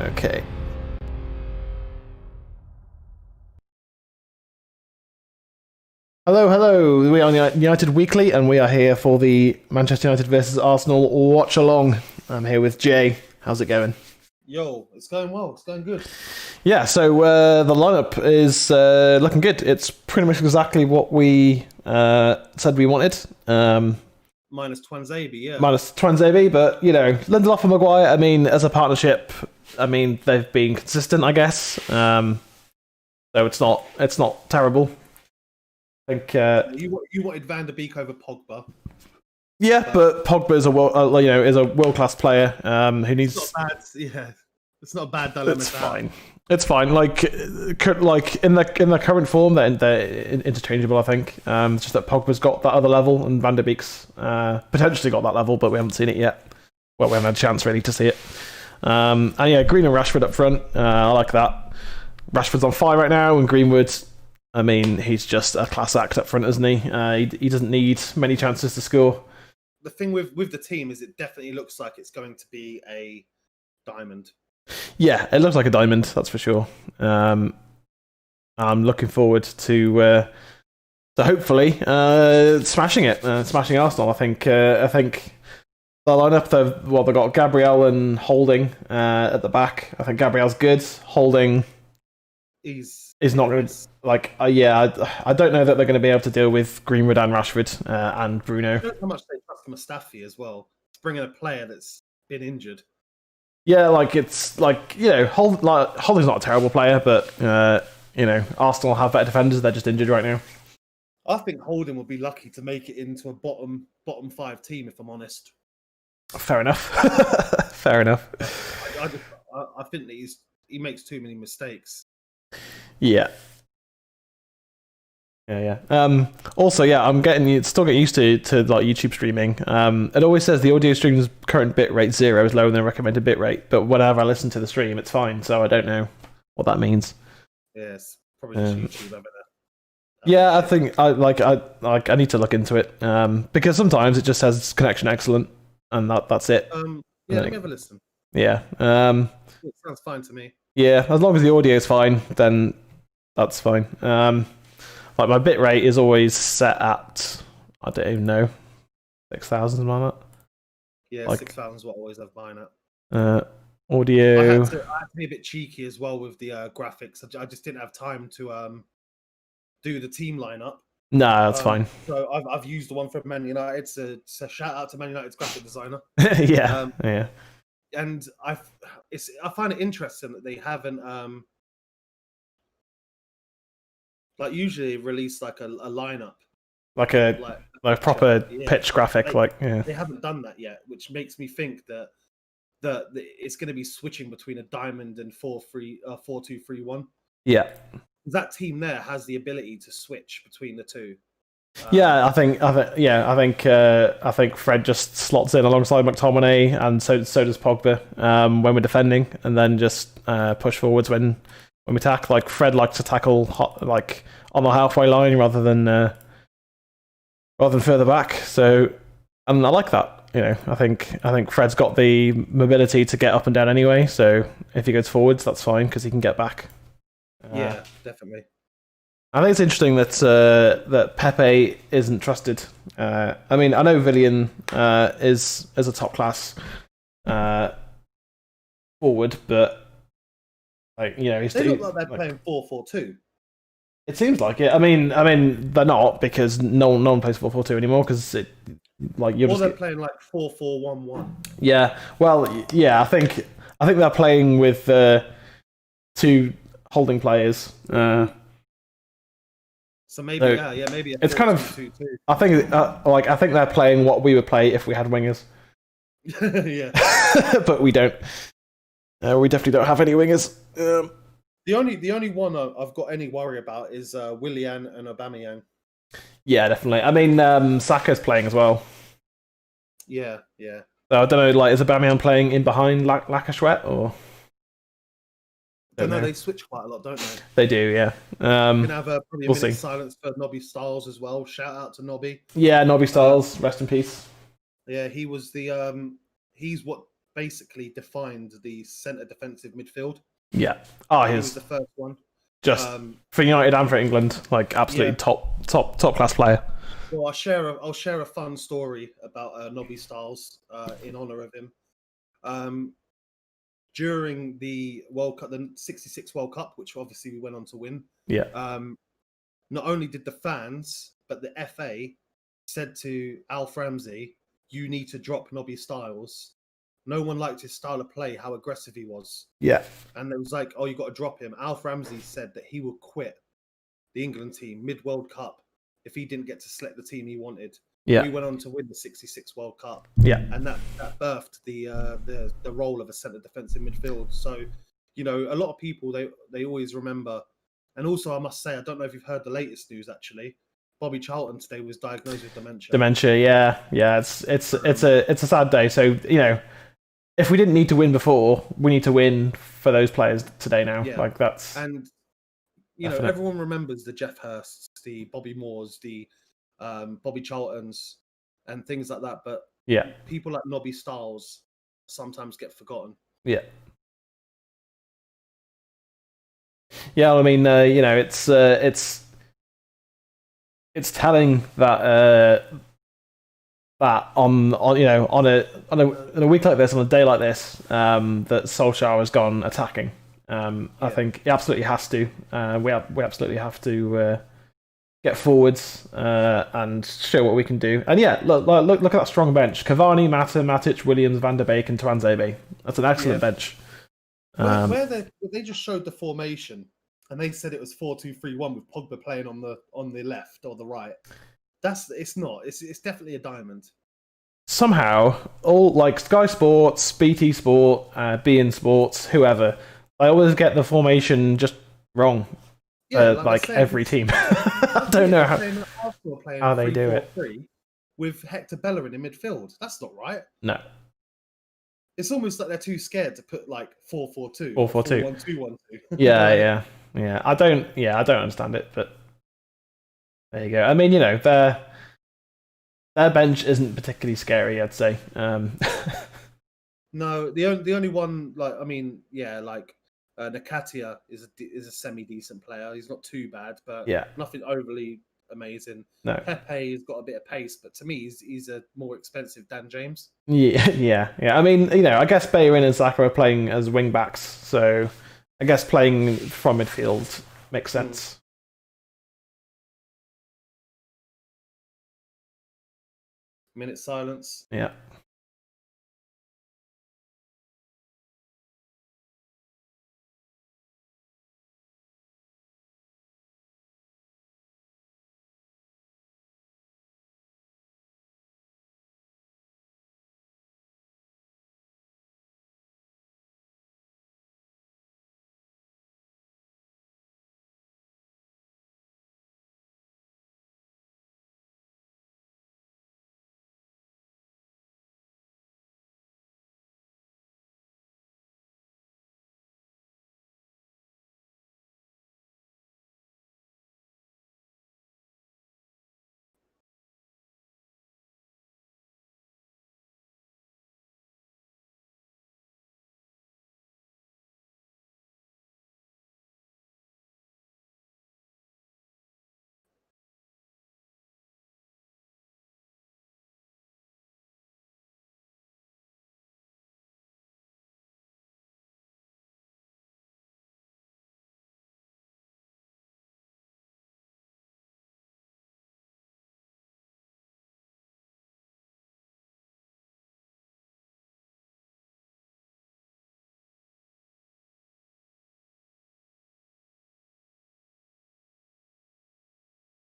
Okay. Hello. We are on United Weekly, and we are here for the Manchester United versus Arsenal watch along. I'm here with Jay. How's it going? Yo, it's going well. It's going good. Yeah, so the lineup is looking good. It's pretty much exactly what we said we wanted. Minus Twanzebe, yeah. Minus Twanzebe, but you know, Lindelof and Maguire. I mean, as a partnership, I mean they've been consistent, I guess. So it's not terrible. I think you wanted Van der Beek over Pogba. Yeah, but Pogba is a world class player who needs. It's not bad. Yeah, it's not a bad dilemma. It's fine. It's fine. Like in the current form, they're interchangeable. I think. Just that Pogba's got that other level, and Van der Beek's potentially got that level, but we haven't seen it yet. Well, we haven't had a chance really to see it. And yeah, Green and Rashford up front. I like that. Rashford's on fire right now, and Greenwood. I mean, he's just a class act up front, isn't he? He doesn't need many chances to score. The thing with the team is it definitely looks like it's going to be a diamond. Yeah, it looks like a diamond, that's for sure. I'm looking forward to hopefully smashing it, smashing Arsenal. I think the lineup they've got Gabriel and Holding at the back. I think Gabriel's good. Holding is not going to I don't know that they're going to be able to deal with Greenwood and Rashford and Bruno. I don't know how much they trust Mustafi as well. It's bringing a player that's been injured. Yeah, Holding's not a terrible player, but Arsenal have better defenders. They're just injured right now. I think Holding will be lucky to make it into a bottom 5 team, if I'm honest. Fair enough. Fair enough. I think that he makes too many mistakes. Yeah. Also, I'm still getting used to like YouTube streaming. It always says the audio stream's current bitrate 0 is lower than the recommended bitrate, but whenever I listen to the stream, it's fine. So I don't know what that means. Yes, probably just YouTube. Yeah, I think I need to look into it because sometimes it just says connection excellent, and that's it. Let me have a listen. Yeah. It sounds fine to me. Yeah, as long as the audio is fine, then that's fine. Like my bitrate is always set at, I don't even know, 6,000 something like that. Yeah, 6,000 is what I always have mine at. Audio. I had to be a bit cheeky as well with the graphics. I just didn't have time to do the team lineup. No, that's fine. So I've used the one from Man United. It's a shout out to Man United's graphic designer. Yeah. And I find it interesting that they haven't usually release like a lineup, like a proper pitch graphic. They haven't done that yet, which makes me think that it's going to be switching between a diamond and 4-2-3-1. Yeah, that team there has the ability to switch between the two. I think Fred just slots in alongside McTominay, and so does Pogba when we're defending, and then just push forwards when we attack. Like Fred likes to tackle on the halfway line rather than further back. So, and I like that. I think Fred's got the mobility to get up and down anyway. So if he goes forwards, that's fine because he can get back. Yeah, definitely. I think it's interesting that Pepe isn't trusted. I mean, I know Villian is a top class forward, but they look like they're playing 4-4-2. It seems like it. I mean, they're not because no one plays 4-4-2 anymore because they're playing like 4-4-1-1. Yeah, well, yeah, I think they're playing with 2 holding players. So maybe maybe it's kind of. I think they're playing what we would play if we had wingers. Yeah, but we don't. We definitely don't have any wingers. The only one I've got any worry about is Willian and Aubameyang. Yeah, definitely. I mean, Saka's playing as well. Yeah. So I don't know. Is Aubameyang playing in behind Lacazette or? I don't know. They switch quite a lot, don't they? They do, yeah. You can have probably a minute silence for Nobby Styles as well. Shout out to Nobby. Yeah, Nobby Styles. Rest in peace. Yeah, he was the. He's what basically defined the centre defensive midfield. Yeah. He was the first one. Just for United and for England, like absolutely Yeah. top class player. Well, I'll share a fun story about Nobby Stiles in honour of him. During the World Cup, the '66 World Cup, which obviously we went on to win. Yeah. Not only did the fans, but the FA said to Alf Ramsey, "You need to drop Nobby Stiles." No one liked his style of play, how aggressive he was. Yeah. And it was like, "Oh, you got to drop him." Alf Ramsey said that he would quit the England team mid-World Cup if he didn't get to select the team he wanted. Yeah. We went on to win the '66 World Cup. Yeah. And that birthed the role of a centre defensive midfield. So, you know, a lot of people they always remember. And also, I must say, I don't know if you've heard the latest news. Actually, Bobby Charlton today was diagnosed with dementia. Yeah. It's a sad day. So, you know, if we didn't need to win before, we need to win for those players today now. Yeah. Like that's and you know, everyone remembers the Jeff Hursts, the Bobby Moores, the Bobby Charltons, and things like that. But yeah, people like Nobby Stiles sometimes get forgotten. Yeah. Yeah, I mean, you know, it's telling that that on you know on a week like this, on a day like this, that Solskjaer has gone attacking. I think he absolutely has to. We absolutely have to get forwards and show what we can do. And yeah, look at that strong bench: Cavani, Mata, Matic, Williams, Van der Beek, and Tuanzebe. That's an excellent bench. Where they just showed the formation and they said it was 4-2-3-1 with Pogba playing on the left or the right. It's not. It's definitely a diamond. Somehow, all like Sky Sports, BT Sport, beIN Sports, whoever, I always get the formation just wrong. Yeah, like every team. I don't know how they do it. With Hector Bellerin in midfield. That's not right. No. It's almost like they're too scared to put like 4-4-2. 4-4-2. 1-2-1-2. Yeah. I don't understand it, but there you go. I mean, you know, their bench isn't particularly scary, I'd say. No, the only one, like, I mean, yeah, like Nakatia is a semi decent player. He's not too bad, but nothing overly amazing. No. Pepe has got a bit of pace, but to me, he's a more expensive Dan James. Yeah. I mean, you know, I guess Bellerin and Saka are playing as wing backs, so I guess playing from midfield makes sense. Minute silence. Yeah.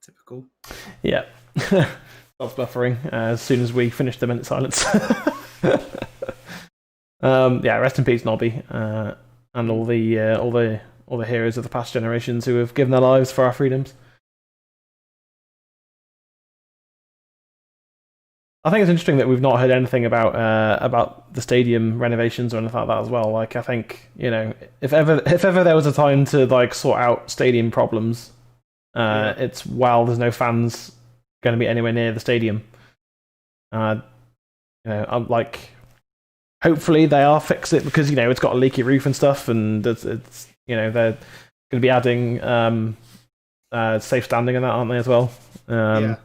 Typical. Yeah. Stops buffering as soon as we finish the minute silence. Yeah, rest in peace, Nobby, and all the heroes of the past generations who have given their lives for our freedoms. I think it's interesting that we've not heard anything about the stadium renovations or anything like that as well. Like, I think, you know, if ever there was a time to like sort out stadium problems, it's while there's no fans going to be anywhere near the stadium. You know, I'm like, hopefully they are fix it because it's got a leaky roof and stuff, and it's they're going to be adding safe standing and that, aren't they, as well? Yeah.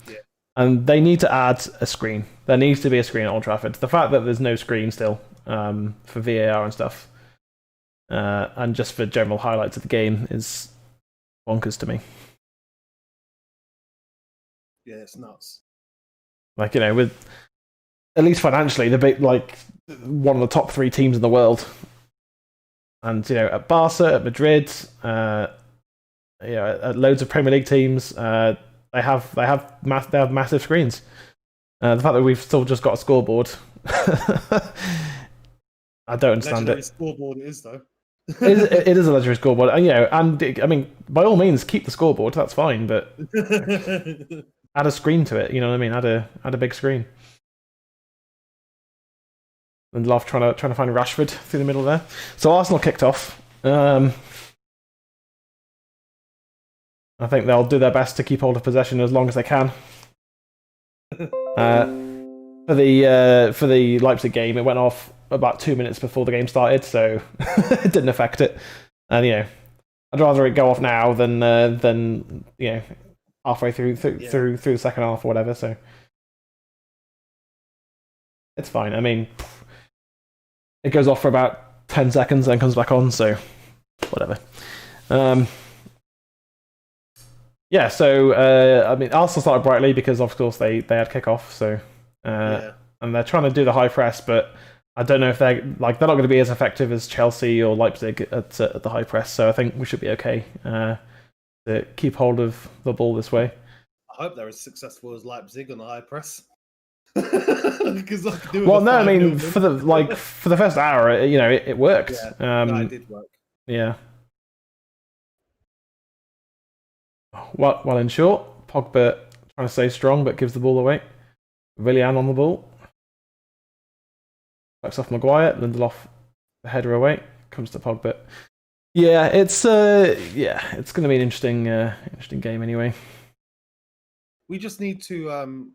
And they need to add a screen. There needs to be a screen at Old Trafford. The fact that there's no screen still for VAR and stuff, and just for general highlights of the game, is bonkers to me. Yeah, it's nuts. Like, with at least financially, the big, like, one of the top 3 teams in the world, and at Barca, at Madrid, at loads of Premier League teams, they have massive screens. The fact that we've still just got a scoreboard, I don't understand Legendary it. Scoreboard it is though. It is a legendary scoreboard, and I mean, by all means, keep the scoreboard. That's fine, but add a screen to it. You know what I mean? Add a big screen. And Love trying to find Rashford through the middle there. So Arsenal kicked off. I think they'll do their best to keep hold of possession as long as they can. For the Leipzig game, it went off about 2 minutes before the game started, so it didn't affect it. And I'd rather it go off now than halfway through the second half or whatever. So it's fine. I mean, it goes off for about 10 seconds, then comes back on. So whatever. Yeah, so I mean, Arsenal started brightly because, of course, they had kickoff. So and they're trying to do the high press, but I don't know if they're not going to be as effective as Chelsea or Leipzig at the high press. So I think we should be okay to keep hold of the ball this way. I hope they're as successful as Leipzig on the high press. I mean, for the first hour, it worked. Yeah, it did work. Yeah. Well, in short, Pogba trying to stay strong but gives the ball away. Willian on the ball. Backs off Maguire. Lindelof, the header away. Comes to Pogba. Yeah, it's going to be an interesting game anyway. We just need to,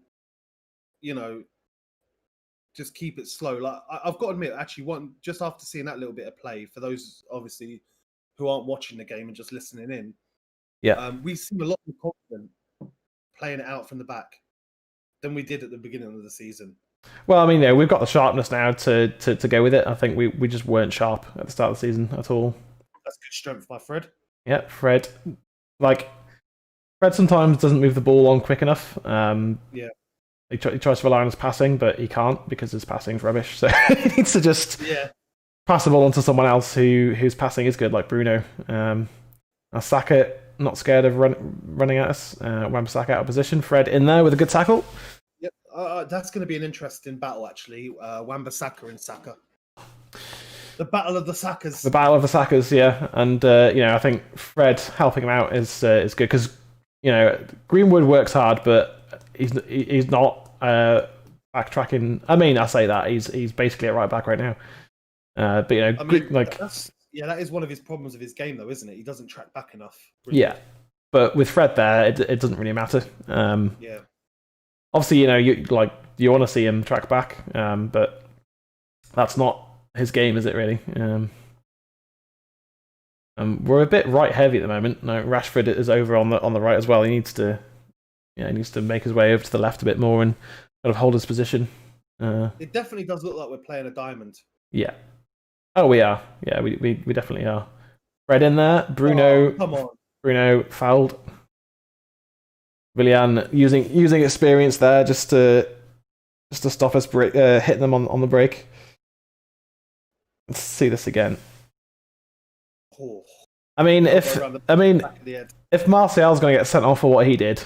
just keep it slow. Like I've got to admit, actually, just after seeing that little bit of play, for those obviously who aren't watching the game and just listening in, we seem a lot more confident playing it out from the back than we did at the beginning of the season. Well, I mean, we've got the sharpness now to go with it. I think we just weren't sharp at the start of the season at all. That's good strength by Fred. Yeah, Fred. Fred sometimes doesn't move the ball on quick enough. He tries to rely on his passing, but he can't because his passing's rubbish. So he needs to just pass the ball onto someone else whose passing is good, like Bruno. Saka, not scared of running at us. Wan-Bissaka out of position. Fred in there with a good tackle. Yep, that's going to be an interesting battle, actually. Wan-Bissaka and Saka. The battle of the Sakas. The battle of the Sakas, yeah. And, I think Fred helping him out is good because, Greenwood works hard, but he's not backtracking. I mean, I say that. He's basically at right back right now. But, that is one of his problems of his game, though, isn't it? He doesn't track back enough. Really. Yeah. But with Fred there, it doesn't really matter. Obviously, you want to see him track back, but that's not his game, is it really? We're a bit right heavy at the moment. No, Rashford is over on the right as well. He needs to make his way over to the left a bit more and kind of hold his position. It definitely does look like we're playing a diamond. Yeah. Oh, we are. Yeah, we definitely are. Fred in there. Bruno. Come on. Bruno fouled. Willian using experience there just to stop us hitting them on the break. Let's see this again. Oh. I mean, if Martial's going to get sent off for what he did,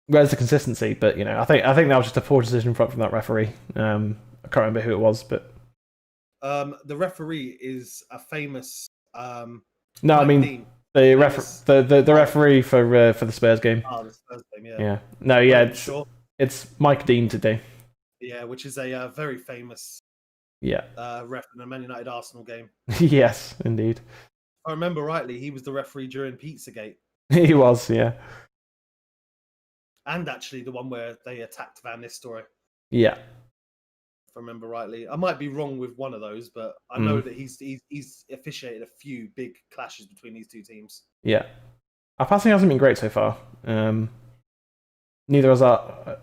where's the consistency? But I think that was just a poor decision from that referee. I can't remember who it was, but the referee is a famous. No, I mean the referee for the Spurs game. Oh, the Spurs game, yeah. Yeah. No, yeah, it's Mike Dean today. Yeah, which is a very famous. Ref in the Man United Arsenal game. Yes, indeed. If I remember rightly, he was the referee during Pizzagate. He was, yeah. And actually the one where they attacked Van Nistelrooy. Yeah. I remember rightly. I might be wrong with one of those, but I know that he's officiated a few big clashes between these two teams. Yeah. Our passing hasn't been great so far. Neither has our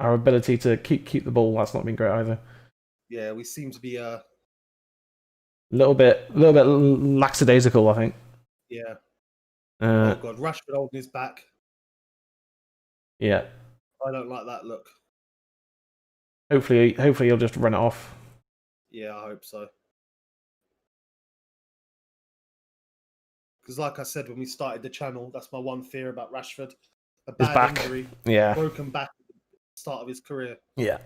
ability to keep the ball. That's not been great either. Yeah, we seem to be a little bit lackadaisical, I think. Yeah. Oh god, Rashford holding his back. Yeah. I don't like that look. Hopefully he'll just run it off. Yeah, I hope so. Because like I said when we started the channel, that's my one fear about Rashford. A bad injury. Yeah. Broken back at the start of his career. Yeah.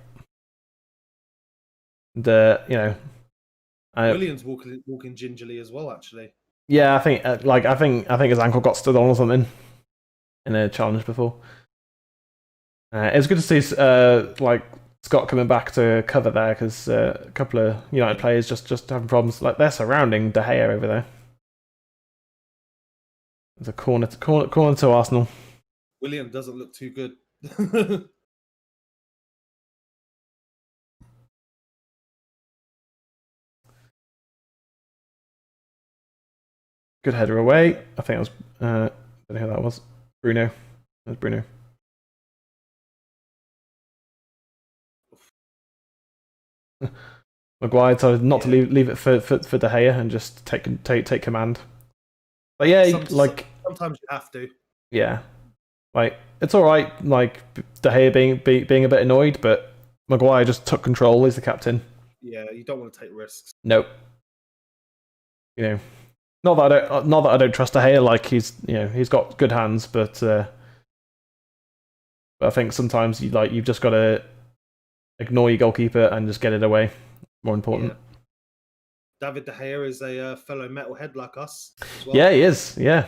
Williams walking gingerly as well, actually. Yeah, I think his ankle got stood on or something in a challenge before. It's good to see Scott coming back to cover there because a couple of United players just having problems. Like they're surrounding De Gea over there. There's a corner to Arsenal. William doesn't look too good. Good header away. I think it was. I don't know who that was. Bruno. That was Bruno. Maguire decided not to leave it for De Gea and just take command. But yeah, sometimes you have to. Yeah, it's all right. De Gea being a bit annoyed, but Maguire just took control. He's the captain. Yeah, you don't want to take risks. Nope. Not that I don't trust De Gea. He's got good hands, but I think sometimes you've just got to ignore your goalkeeper and just get it away. More important. Yeah. David De Gea is a fellow metalhead like us as well. Yeah, he is. Yeah.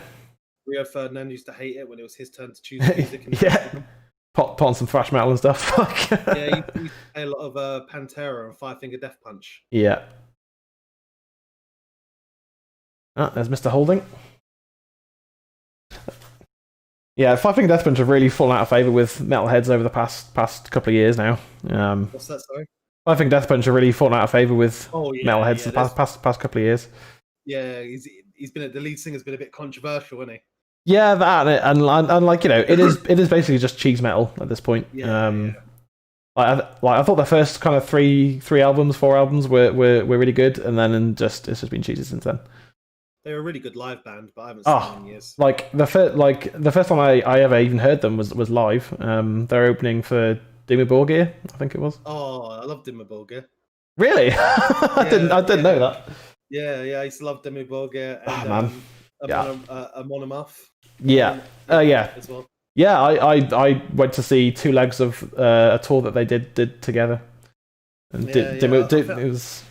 Rio Ferdinand used to hate it when it was his turn to choose music. Yeah. Put on some thrash metal and stuff. Yeah, he used to play a lot of Pantera and Five Finger Death Punch. Yeah. There's Mr. Holding. Yeah, Five Finger Death Punch have really fallen out of favour with metalheads over the past couple of years now. What's that, sorry? Five Finger Death Punch have really fallen out of favour with metalheads the past couple of years. Yeah, he's been the lead singer's been a bit controversial, hasn't he? Yeah, that and it is basically just cheese metal at this point. Yeah. I thought the first kind of four albums were really good, and then it's just been cheesy since then. They were a really good live band, but I haven't seen them in years. The first time I ever even heard them was live. They're opening for Dimmu Borgir, I think it was. Oh, I love Dimmu Borgir. Really? I didn't know that. Yeah, I used to love Dimmu Borgir and Monomath. Yeah. Yeah. As well. Yeah, I went to see two legs of a tour that they did together. And it was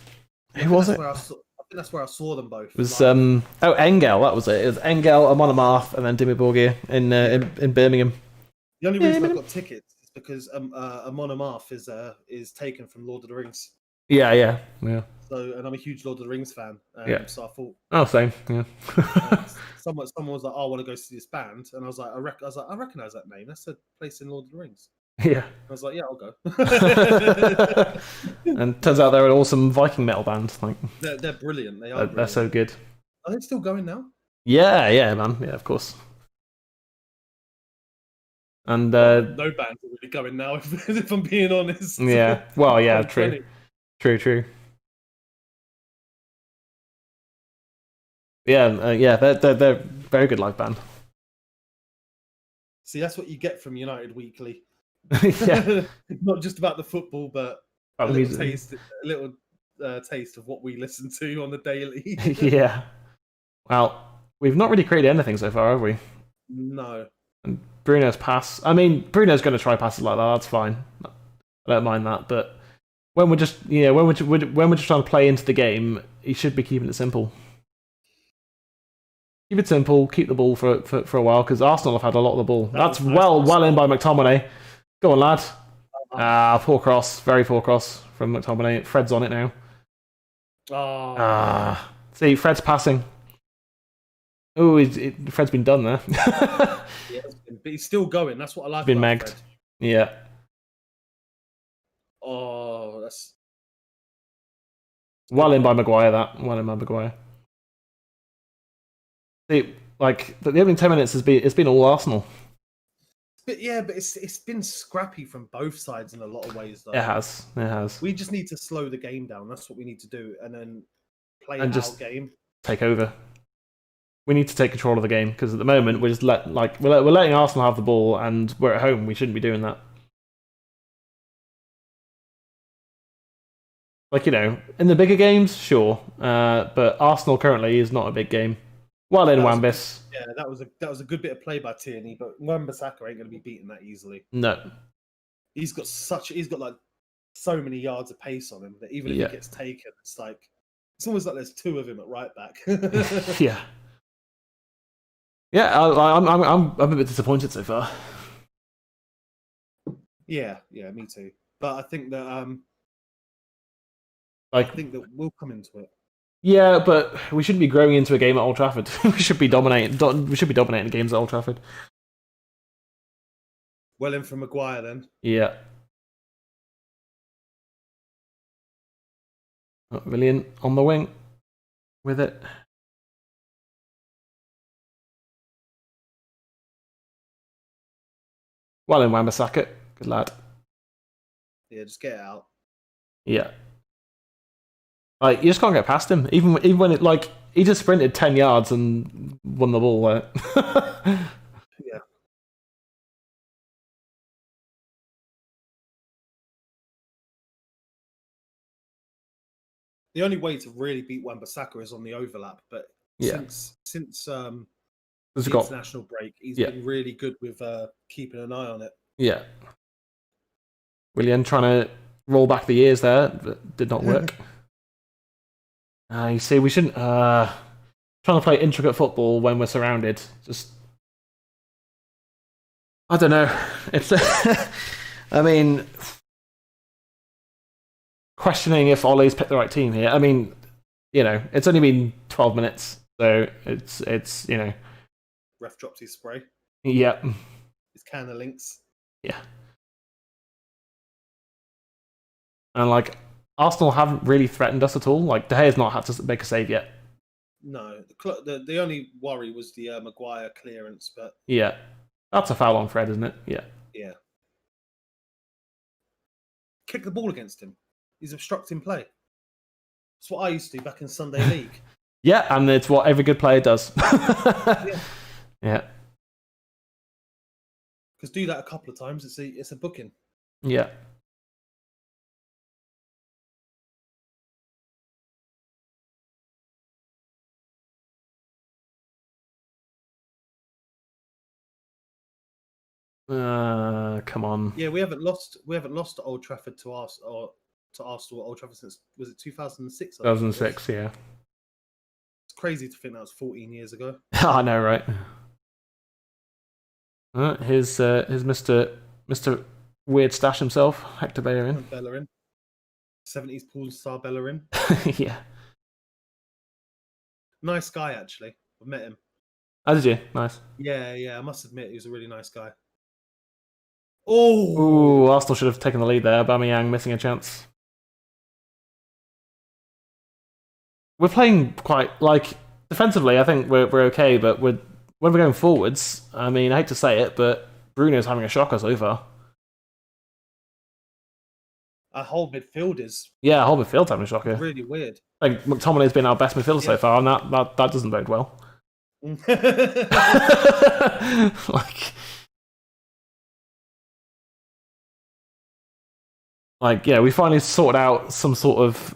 who was it? I think that's where I saw them both. It was Engel, that was it. It was Engel, Monomath, and then Dimmu Borgir in Birmingham. The only reason I got tickets is because Monomath is taken from Lord of the Rings. Yeah. So, and I'm a huge Lord of the Rings fan. So I thought. Oh, same. Yeah. Someone was like, "Oh, I want to go see this band," and I was like, "I recognize that name. That's a place in Lord of the Rings." Yeah. I was like, "Yeah, I'll go." And turns out they're an awesome Viking metal band. They're brilliant. They are. They're so good. Are they still going now? Yeah, man. Yeah, of course. And no bands are really going now, if I'm being honest. Yeah. Well, yeah, true. True. Yeah, they're very good live band. See, that's what you get from United Weekly. Yeah. Not just about the football, but a little taste of what we listen to on the daily. Yeah. Well, we've not really created anything so far, have we? No. And Bruno's pass. I mean, Bruno's going to try passes like that. That's fine. I don't mind that. But when we're just trying to play into the game, he should be keeping it simple. Keep it simple. Keep the ball for a while because Arsenal have had a lot of the ball. That's well in by McTominay. Go on, lad. Poor cross. Very poor cross from McTominay. Fred's on it now. See, Fred's passing. Oh, Fred's been done there. Yeah, but he's still going. That's what I like. Been megged. Fred. Yeah. Oh, Well in by Maguire, that. Well in by Maguire. See, like, the opening 10 minutes it's been all Arsenal. But yeah, but it's been scrappy from both sides in a lot of ways, though. It has. We just need to slow the game down. That's what we need to do, and then play And our just game. take over. We need to take control of the game because at the moment we're just we're letting Arsenal have the ball, and we're at home. We shouldn't be doing that. Like, you know, in the bigger games, sure, but Arsenal currently is not a big game. Well in Wan-Bissaka. Yeah, that was a good bit of play by Tierney, but Wan-Bissaka ain't going to be beaten that easily. No, he's got like so many yards of pace on him that even if he gets taken, it's almost like there's two of him at right back. Yeah. I'm a bit disappointed so far. Yeah, me too. But I think that we'll come into it. Yeah, but we shouldn't be growing into a game at Old Trafford. We should be dominating. We should be dominating games at Old Trafford. Well in for Maguire then. Yeah. Willian on the wing with it. Well in Wan-Bissaka. Good lad. Yeah, just get it out. Yeah. Like, you just can't get past him. Even when it, like, he just sprinted 10 yards and won the ball there. Yeah. The only way to really beat Wan-Bissaka is on the overlap, but since the international break, he's been really good with keeping an eye on it. Yeah. Willian trying to roll back the years there, but did not work. You see, we shouldn't trying to play intricate football when we're surrounded. Just, I don't know. It's, I mean, questioning if Ole's picked the right team here. I mean, you know, it's only been 12 minutes, so it's you know. Ref drops his spray. Yeah. His can of links. Yeah. And like, Arsenal haven't really threatened us at all. Like, De Gea's not had to make a save yet. No, the only worry was the Maguire clearance, but yeah, that's a foul on Fred, isn't it? Yeah. Yeah. Kick the ball against him. He's obstructing play. That's what I used to do back in Sunday League. Yeah, and it's what every good player does. Yeah. Because do that a couple of times, it's a booking. Yeah. Come on. Yeah, we haven't lost to Old Trafford to Arsenal at Old Trafford since, was it 2006? 2006, yeah. It's crazy to think that was 14 years ago. I know, right? Here's Mr. Weird Stash himself, Hector Bellerin. Bellerin. 70s pool star Bellerin. Yeah. Nice guy, actually. I've met him. Oh, did you? Nice. Yeah, I must admit, he was a really nice guy. Oh! Arsenal should have taken the lead there. Aubameyang missing a chance. We're playing quite, like, defensively, I think we're okay, but when we're going forwards, I mean, I hate to say it, but Bruno's having a shocker so far. Our whole midfield is... Yeah, our whole midfield's having a shocker. Really weird. Like, McTominay's been our best midfielder so far, and that doesn't bode well. Like, yeah, we finally sorted out some sort of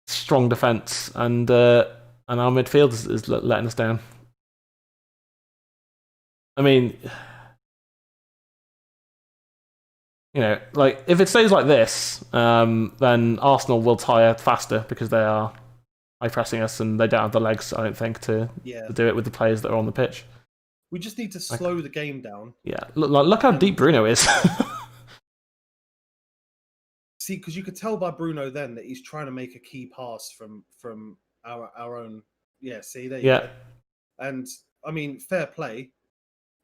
strong defense, and our midfield is letting us down. I mean, you know, like, if it stays like this, then Arsenal will tire faster because they are high pressing us, and they don't have the legs, I don't think, to do it with the players that are on the pitch. We just need to slow the game down. Yeah, look how deep Bruno is. See, because you could tell by Bruno then that he's trying to make a key pass from our own. Yeah, see, there you go. And I mean, fair play.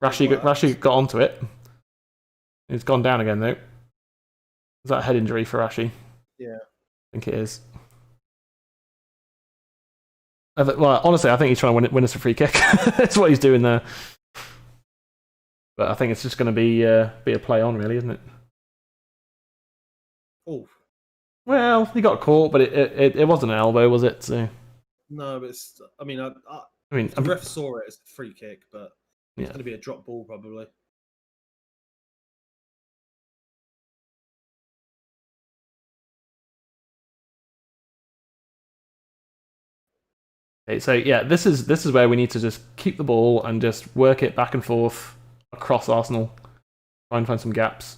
Rashi got onto it. He's gone down again though. Is that a head injury for Rashi? Yeah, I think it is. Well, honestly, I think he's trying to win us a free kick. That's what he's doing there. But I think it's just going to be a play on, really, isn't it? Oh. Well, he got caught, but it wasn't an elbow, was it? So. No, but it's. I mean, the ref saw it as a free kick, but it's going to be a drop ball probably. Okay, so yeah, this is where we need to just keep the ball and just work it back and forth across Arsenal, try and find some gaps.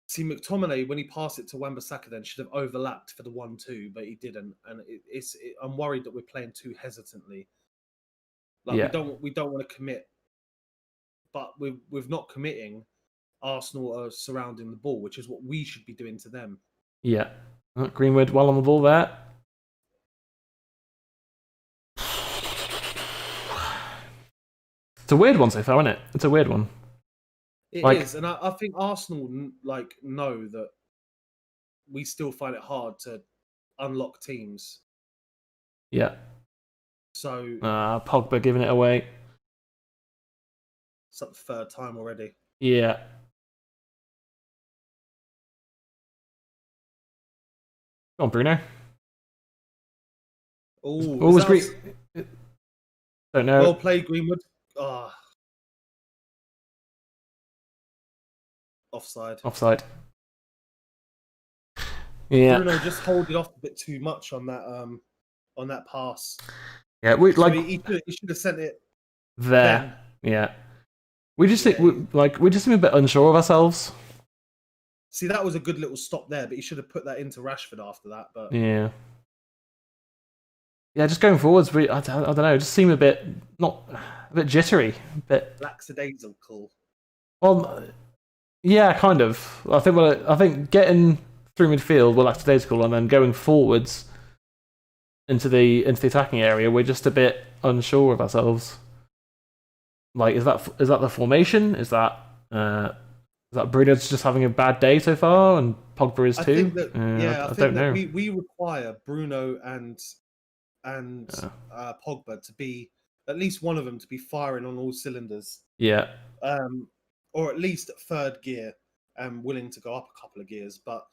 See, McTominay, when he passed it to Wan-Bissaka, then should have overlapped for the 1-2, but he didn't, and I'm worried that we're playing too hesitantly. We don't want to commit, but with not committing, Arsenal are surrounding the ball, which is what we should be doing to them. Yeah, Greenwood well on the ball there. It's a weird one so far, isn't it? It's a weird one. It is, and I think Arsenal know that we still find it hard to unlock teams. Yeah. So Pogba giving it away. It's up the third time already. Yeah. Go on, Bruno. Oh, don't know. Well played, Greenwood. Offside. Yeah. Bruno just hold it off a bit too much on that pass. Yeah, he should have sent it there. Then. Yeah. We just seem a bit unsure of ourselves. See, that was a good little stop there, but he should have put that into Rashford after that. But yeah, just going forwards, I don't know, just seem a bit jittery, a bit lackadaisical. Well, yeah, kind of. I think getting through midfield we're lackadaisical, and then going forwards into the attacking area, we're just a bit unsure of ourselves. Like, is that the formation? Is that Bruno's just having a bad day so far, and Pogba is too? I don't know. We require Bruno and Pogba to be, at least one of them to be firing on all cylinders. Yeah. Or at least at third gear, and willing to go up a couple of gears. But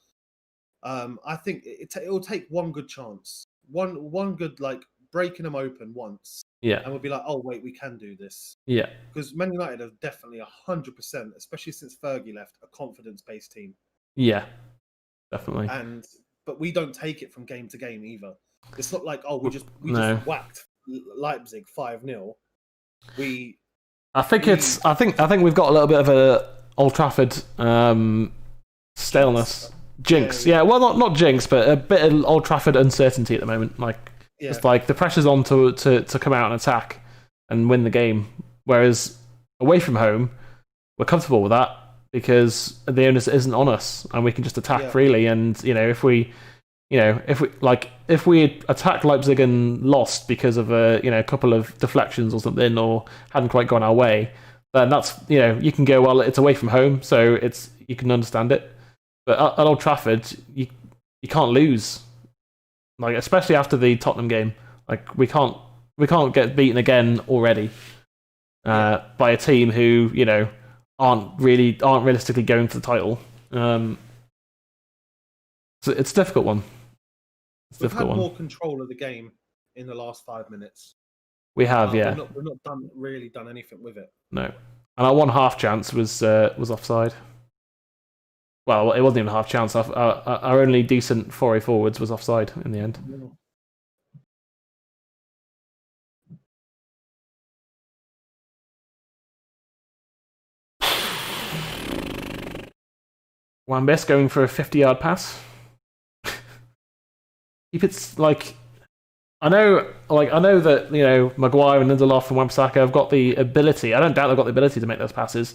I think it will take one good chance, one good, like, breaking them open once. Yeah. And we'll be like, oh wait, we can do this. Yeah. Because Man United are definitely 100%, especially since Fergie left, a confidence-based team. Yeah. Definitely. But we don't take it from game to game either. It's not like, we just whacked Leipzig 5-0. I think we've got a little bit of a Old Trafford staleness. Jinx. Yeah, well, not jinx, but a bit of Old Trafford uncertainty at the moment. Like, it's like the pressure's on to come out and attack and win the game. Whereas away from home, we're comfortable with that because the onus isn't on us, and we can just attack freely. And if we attacked Leipzig and lost because of a couple of deflections or something, or hadn't quite gone our way, then that's you can go, well, it's away from home, so you can understand it. But at Old Trafford, you can't lose. Like, especially after the Tottenham game, like we can't get beaten again already by a team who aren't realistically going for the title. So it's a difficult one. We've had more control of the game in the last 5 minutes. We have, yeah. We're not really done anything with it. No, and our one half chance was offside. Well, it wasn't even a half chance. Our only decent foray forwards was offside in the end. Wan-Bissaka going for a 50-yard pass. If it's like, I know that Maguire and Lindelof and Wan-Bissaka have got the ability. I don't doubt they've got the ability to make those passes.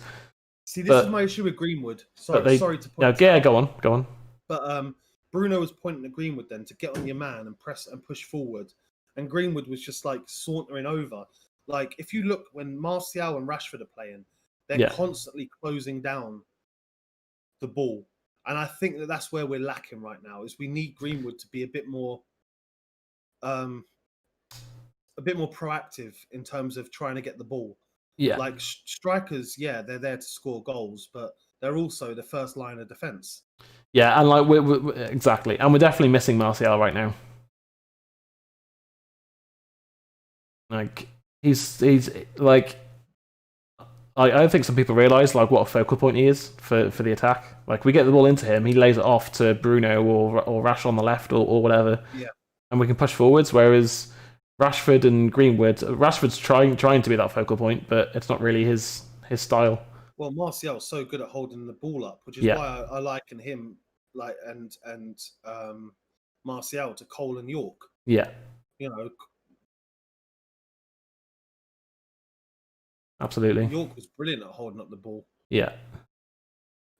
See, this is my issue with Greenwood. Sorry to point. Yeah, go on. But Bruno was pointing at Greenwood then to get on your man and press and push forward, and Greenwood was just like sauntering over. Like, if you look when Martial and Rashford are playing, they're constantly closing down the ball, and I think that's where we're lacking right now. Is we need Greenwood to be a bit more a bit more proactive in terms of trying to get the ball. Yeah. Like strikers, yeah, they're there to score goals, but they're also the first line of defense. Yeah, and like we're exactly, and we're definitely missing Martial right now. Like he's like, I think some people realize like what a focal point he is for the attack. Like we get the ball into him, he lays it off to Bruno or Rash on the left or whatever. Yeah, and we can push forwards. Whereas Rashford and Greenwood, Rashford's trying to be that focal point, but it's not really his style. Well, Martial's so good at holding the ball up, which is why I liken him like and Martial to Cole and York. Yeah, you know, absolutely. York was brilliant at holding up the ball. Yeah,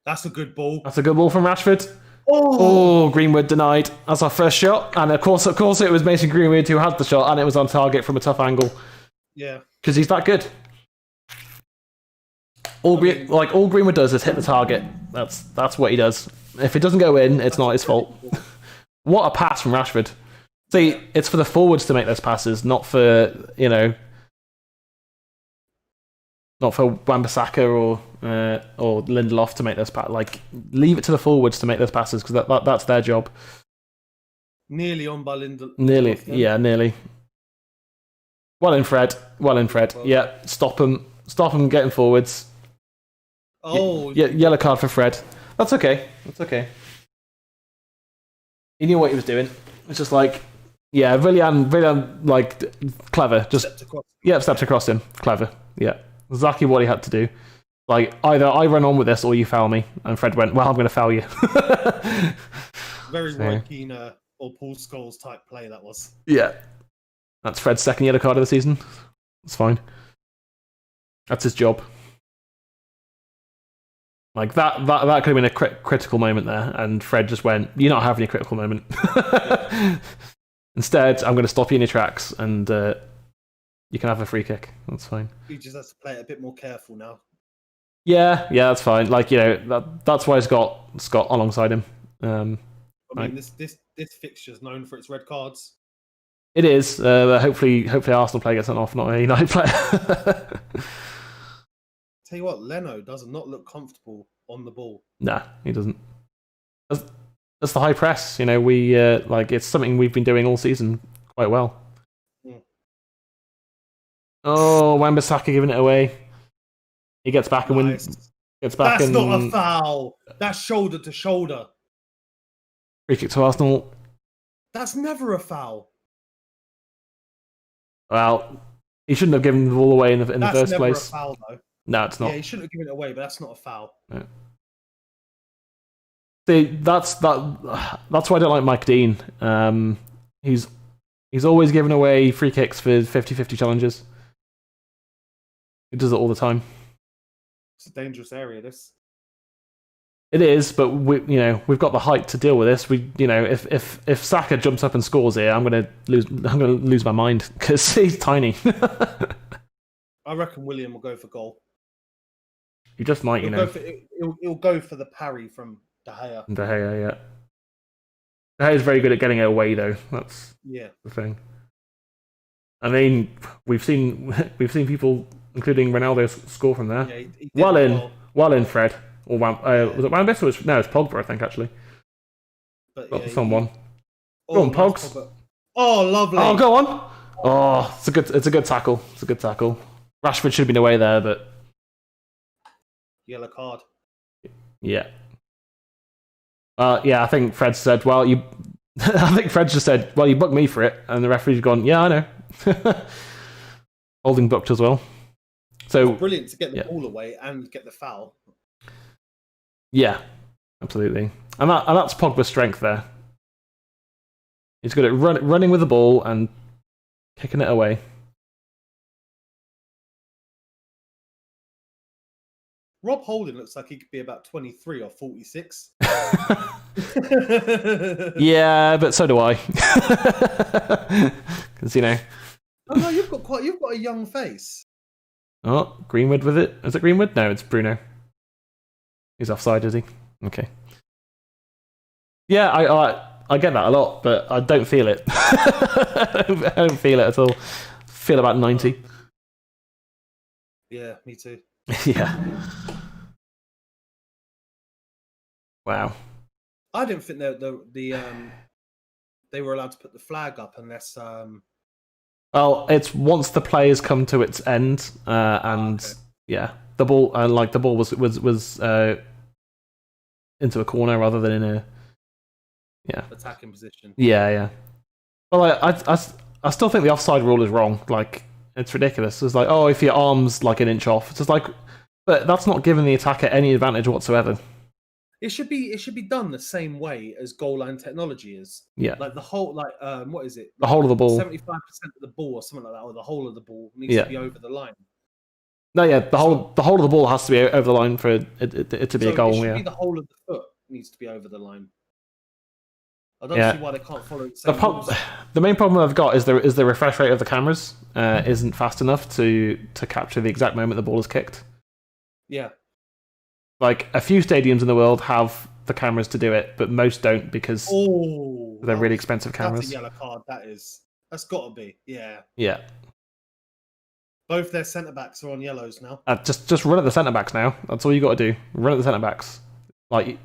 that's a good ball. That's a good ball from Rashford. Oh, Greenwood denied. That's our first shot, and of course, it was Mason Greenwood who had the shot, and it was on target from a tough angle. Yeah, because he's that good. All Greenwood does is hit the target. That's what he does. If it doesn't go in, it's not his fault. What a pass from Rashford. See, it's for the forwards to make those passes, not for not for Wan-Bissaka or Lindelof to make those passes. Like, leave it to the forwards to make those passes because that's their job. Nearly on by Lindelof. Nearly, yeah, nearly. Well in, Fred. Well, yeah, stop him getting forwards. Oh, yeah, yellow card for Fred. That's okay. He knew what he was doing. It's just like, yeah, Willian, like, clever. Just stepped across him. Clever. Yeah, exactly what he had to do. Like, either I run on with this or you foul me. And Fred went, well, I'm going to foul you. Very Roy Keane or Paul Scholes type play that was. Yeah. That's Fred's second yellow card of the season. It's fine. That's his job. Like, that could have been a critical moment there, and Fred just went, you're not having a critical moment. Instead, I'm going to stop you in your tracks, and you can have a free kick. That's fine. He just has to play it a bit more careful now. Yeah, that's fine. Like, that's why he's got Scott alongside him. I mean, this fixture's known for its red cards. It is. Hopefully Arsenal player gets sent off, not a United player. Tell you what, Leno does not look comfortable on the ball. Nah, he doesn't. That's the high press. We it's something we've been doing all season quite well. Mm. Oh, Wan-Bissaka giving it away. He gets back and wins. Gets back. That's not a foul. That's shoulder to shoulder. Free kick to Arsenal. That's never a foul. Well, he shouldn't have given the ball away in the first place. That's never a foul, though. No, it's not. Yeah, he shouldn't have given it away, but that's not a foul. Yeah. See, that's why I don't like Mike Dean. He's always giving away free kicks for 50-50 challenges. He does it all the time. It's a dangerous area, this. It is, but we've got the height to deal with this. If Saka jumps up and scores here, I'm gonna lose my mind because he's tiny. I reckon William will go for goal. He just might, He'll go for the parry from De Gea. De Gea, yeah. De Gea's very good at getting it away, though. That's the thing. I mean, we've seen people, including Ronaldo, score from there. Yeah, he well in, Fred. Or was it Wan-Bissaka? No, it's Pogba, I think, actually. But someone. Go on, Pogs. Oh, lovely. Oh, go on. Oh, it's a good tackle. It's a good tackle. Rashford should have been away there, but yellow card. Yeah. I think Fred said, well, you... I think Fred just said, well, you booked me for it. And the referee's gone, yeah, I know. Holding booked as well. So it's brilliant to get the ball away and get the foul. Yeah, absolutely. And that's Pogba's strength there. He's good at running with the ball and kicking it away. Rob Holding looks like he could be about 23 or 46. Yeah, but so do I. Because Oh no, you've got a young face. Oh, Greenwood with it. Is it Greenwood? No, it's Bruno. He's offside, is he? Okay. Yeah, I get that a lot, but I don't feel it. I don't feel it at all. Feel about 90. Yeah, me too. Yeah. Wow. I didn't think they were allowed to put the flag up unless. Well, it's once the players come to its end, and okay. yeah, the ball the ball was into a corner rather than in a attacking position. Yeah. Well, I still think the offside rule is wrong. Like, it's ridiculous. It's like, oh, if your arm's like an inch off, it's just like, but that's not giving the attacker any advantage whatsoever. It should be done the same way as goal line technology is. Yeah. Like the whole what is it? The whole of the ball. 75% of the ball or something like that, or the whole of the ball needs to be over the line. No, yeah, the whole of the ball has to be over the line for it to be a goal. It should yeah. be the whole of the foot needs to be over the line. I don't see why they can't follow the same rules. The main problem I've got is the refresh rate of the cameras isn't fast enough to capture the exact moment the ball is kicked. Yeah. Like, a few stadiums in the world have the cameras to do it, but most don't because they're really expensive cameras. That's a yellow card. That's got to be. Yeah. Yeah. Both their centre backs are on yellows now. Just run at the centre backs now. That's all you got to do. Run at the centre backs. Like.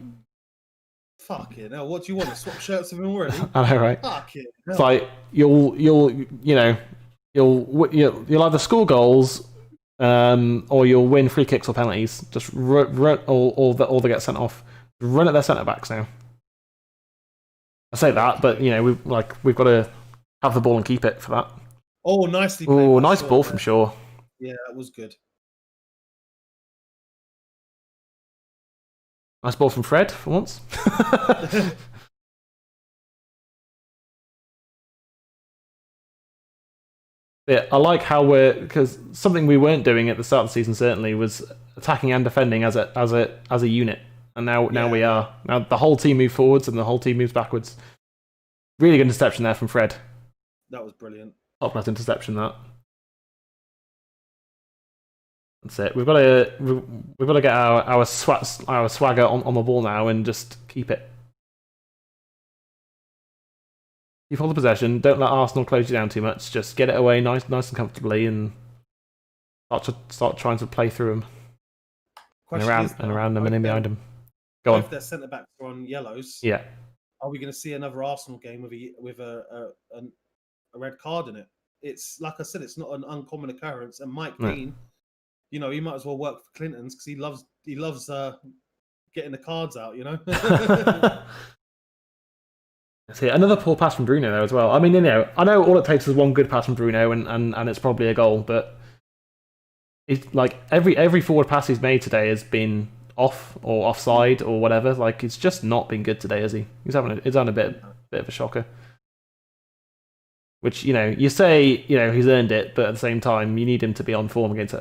Fucking hell! What do you want to swap shirts with him already? I know, right? Fucking hell. It's like you'll either score goals, or you'll win free kicks or penalties. Just run, or they get sent off. Run at their centre backs now. I say that, but we've got to have the ball and keep it for that. Oh, nicely played. Oh, nice ball from Shaw. Yeah, that was good. Nice ball from Fred for once. Yeah, I like how because something we weren't doing at the start of the season certainly was attacking and defending as a unit, and now we are. Now the whole team moves forwards and the whole team moves backwards. Really good interception there from Fred. That was brilliant. Top class interception that. That's it. We've got to get our swagger on the ball now and just keep it. Keep all the possession. Don't let Arsenal close you down too much. Just get it away nice and comfortably, and start trying to play through them and around them and in behind them. Go on. If their centre backs are on yellows, yeah. Are we going to see another Arsenal game with a red card in it? It's like I said, it's not an uncommon occurrence. And Mike Dean, he might as well work for Clinton's because he loves getting the cards out. See, another poor pass from Bruno there as well. I mean, I know all it takes is one good pass from Bruno, and it's probably a goal. But it's like every forward pass he's made today has been off or offside or whatever. Like, it's just not been good today, has he? He's having a bit of a shocker. Which you say he's earned it, but at the same time you need him to be on form against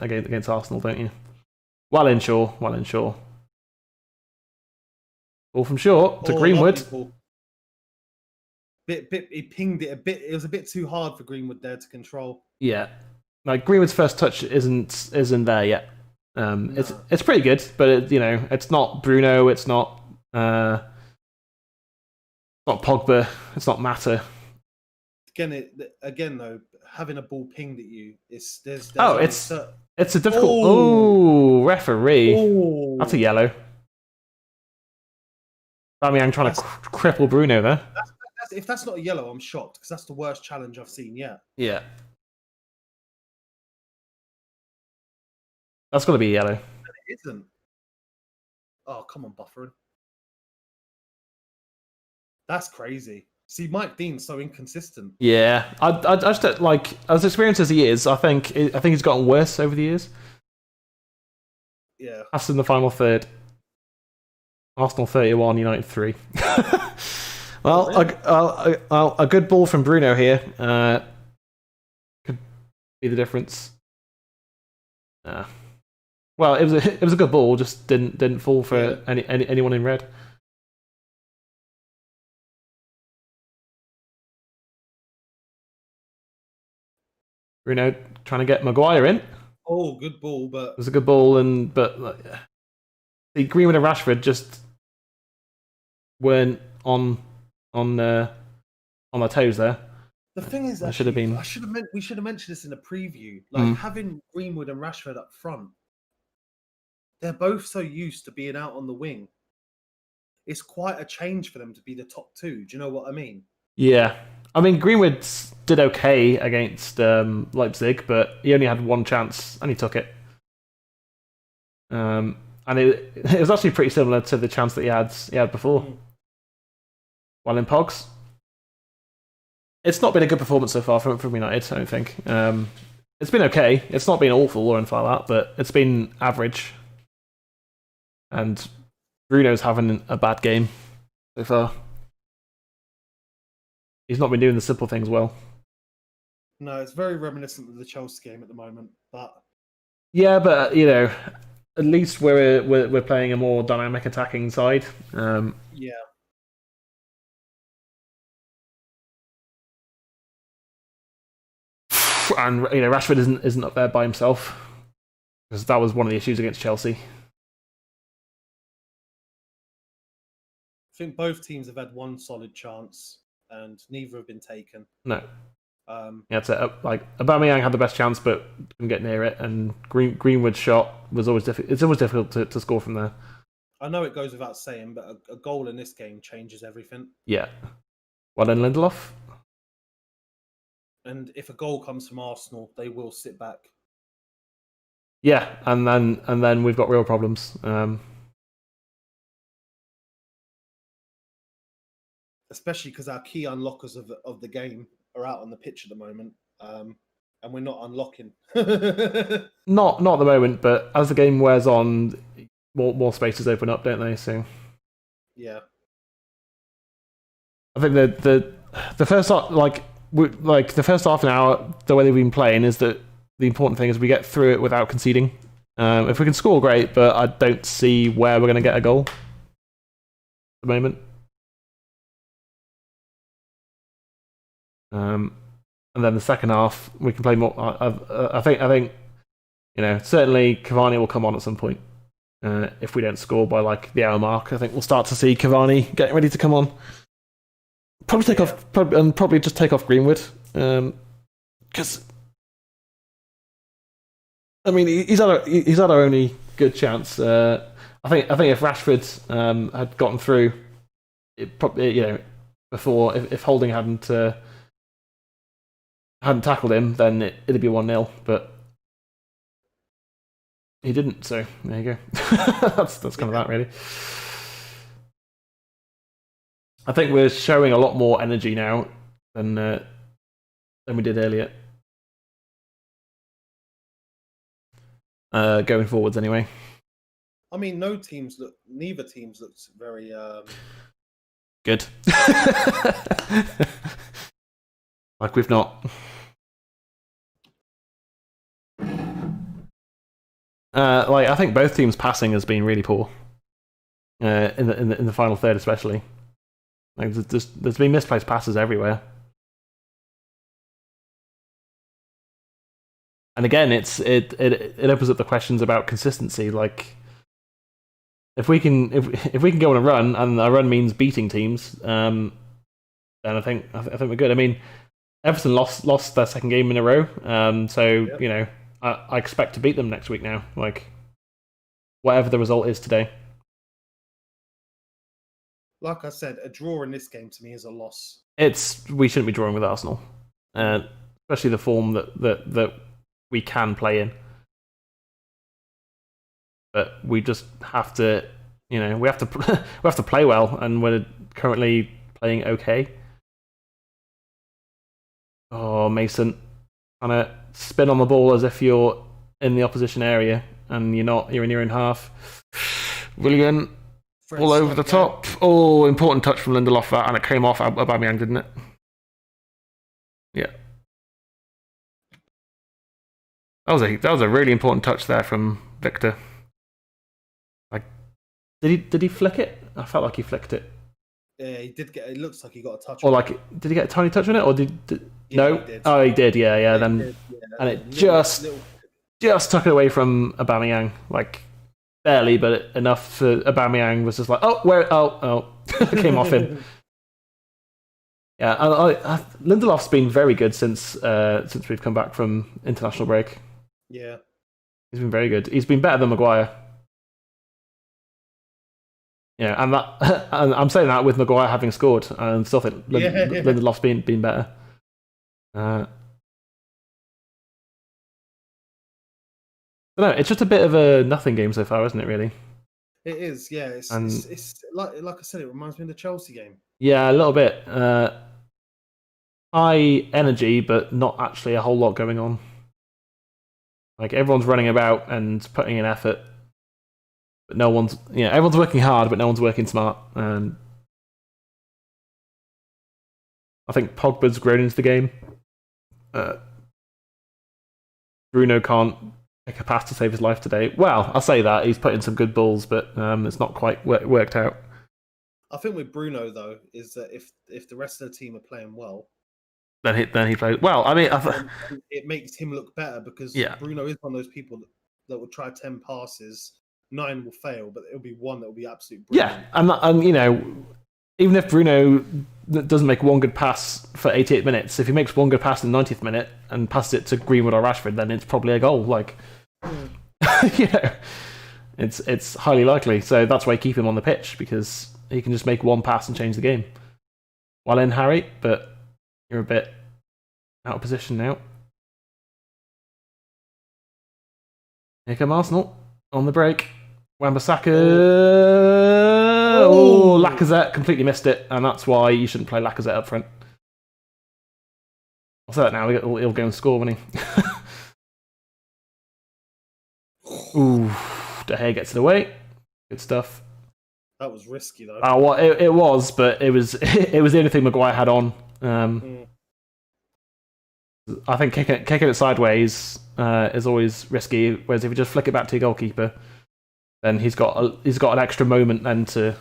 Arsenal, don't you? Well in Shaw. Ball from Shaw to Greenwood. He pinged it a bit. It was a bit too hard for Greenwood there to control. Yeah, like Greenwood's first touch isn't there yet. No. It's pretty good, but it's not Bruno. It's not Pogba. It's not Mata. Again though, having a ball pinged at you, it's a difficult. Referee. That's a yellow. I mean, I'm trying to cripple Bruno there. If that's not a yellow, I'm shocked because that's the worst challenge I've seen yet. Yeah. That's got to be a yellow. It isn't. Oh, come on, Buffering. That's crazy. See, Mike Dean's so inconsistent. Yeah, I just don't, like, as experienced as he is, I think he's gotten worse over the years. Yeah. That's in the final third. Arsenal 31, United 3. Well, really? A good ball from Bruno here could be the difference. Well, it was a good ball, just didn't fall for anyone in red. Bruno trying to get Maguire in. Oh, good ball, but it was a good ball, see, Greenwood and Rashford just weren't on on their toes there. The thing is, Should have been. We should have mentioned this in the preview. Like having Greenwood and Rashford up front, they're both so used to being out on the wing. It's quite a change for them to be the top two. Do you know what I mean? Yeah. I mean, Greenwood did okay against Leipzig, but he only had one chance and he took it. And it was actually pretty similar to the chance that he had before. While in Pogs. It's not been a good performance so far from United, I don't think. It's been okay. It's not been awful or anything like that, but it's been average. And Bruno's having a bad game so far. He's not been doing the simple things well. No, it's very reminiscent of the Chelsea game at the moment. But yeah, but at least we're playing a more dynamic attacking side. Yeah. And Rashford isn't up there by himself, because that was one of the issues against Chelsea. I think both teams have had one solid chance, and neither have been taken. No. Aubameyang had the best chance, but didn't get near it, and Greenwood's shot was always difficult. It's always difficult to score from there. I know it goes without saying, but a goal in this game changes everything. Yeah. Well then, Lindelof. And if a goal comes from Arsenal, they will sit back. Yeah, and then we've got real problems. Especially because our key unlockers of the game are out on the pitch at the moment, and we're not unlocking. Not at the moment, but as the game wears on, more spaces open up, don't they? So yeah, I think the first the first half an hour, the way they've been playing is that the important thing is we get through it without conceding. If we can score, great, but I don't see where we're going to get a goal at the moment. And then the second half, we can play more. I think certainly Cavani will come on at some point. If we don't score by the hour mark, I think we'll start to see Cavani getting ready to come on. Probably just take off Greenwood, because I mean he's had our only good chance. I think if Rashford had gotten through, it probably before if Holding hadn't tackled him, then it'd be 1-0. But he didn't, so there you go. that's kind of that, really. I think we're showing a lot more energy now than we did earlier. Going forwards, anyway. I mean, neither teams looked very good. Like we've not. I think both teams' passing has been really poor. In the final third, especially. There's been misplaced passes everywhere. And again, it opens up the questions about consistency. If we can go on a run, and a run means beating teams, then I think we're good. I mean, Everton lost their second game in a row, so yep. I expect to beat them next week now. Whatever the result is today. Like I said, a draw in this game to me is a loss. We shouldn't be drawing with Arsenal, especially the form that we can play in. But we just have to, we have to play well, and we're currently playing okay. Oh, Mason, trying to spin on the ball as if you're in the opposition area, and you're not. You're in your own half. Brilliant. All over the top. Oh, important touch from Lindelof, and it came off Aubameyang, didn't it? Yeah. That was a really important touch there from Victor. Did he flick it? I felt like he flicked it. Yeah, he did get. It looks like he got a touch. Or did he get a tiny touch on it, or did no? He did. Oh, he did. Yeah. Then did, yeah. And it just took it away from Aubameyang, barely, but enough for Aubameyang was just oh, where? Oh, it came off him. Yeah, Lindelof's been very good since we've come back from international break. Yeah. He's been very good. He's been better than Maguire. Yeah, and that and I'm saying that with Maguire having scored, and still think Lindelof's been better. No, it's just a bit of a nothing game so far, isn't it? Really. It is. Yeah. It's like I said. It reminds me of the Chelsea game. Yeah, a little bit. High energy, but not actually a whole lot going on. Like everyone's running about and putting in effort, but no one's. Everyone's working hard, but no one's working smart. And I think Pogba's grown into the game. Bruno can't pick a pass to save his life today. Well, I'll say that he's put in some good balls, but it's not quite worked out. I think with Bruno though is that if the rest of the team are playing well, then he played well. I mean, it makes him look better because Bruno is one of those people that will try 10 passes, 9 will fail, but it'll be one that will be absolutely brilliant. Yeah, and even if Bruno doesn't make one good pass for 88 minutes, if he makes one good pass in the 90th minute and passes it to Greenwood or Rashford, then it's probably a goal. Like, it's highly likely. So that's why I keep him on the pitch, because he can just make one pass and change the game. Well in, Harry, but you're a bit out of position now. Here come Arsenal on the break. Wan-Bissaka. Oh, Lacazette completely missed it, and that's why you shouldn't play Lacazette up front. I'll say that now. He'll go and score, won't he? Ooh, De Gea gets it away. Good stuff. That was risky though. Well, it was, but it was the only thing Maguire had on. I think kicking it sideways is always risky. Whereas if you just flick it back to your goalkeeper, then he's got an extra moment then to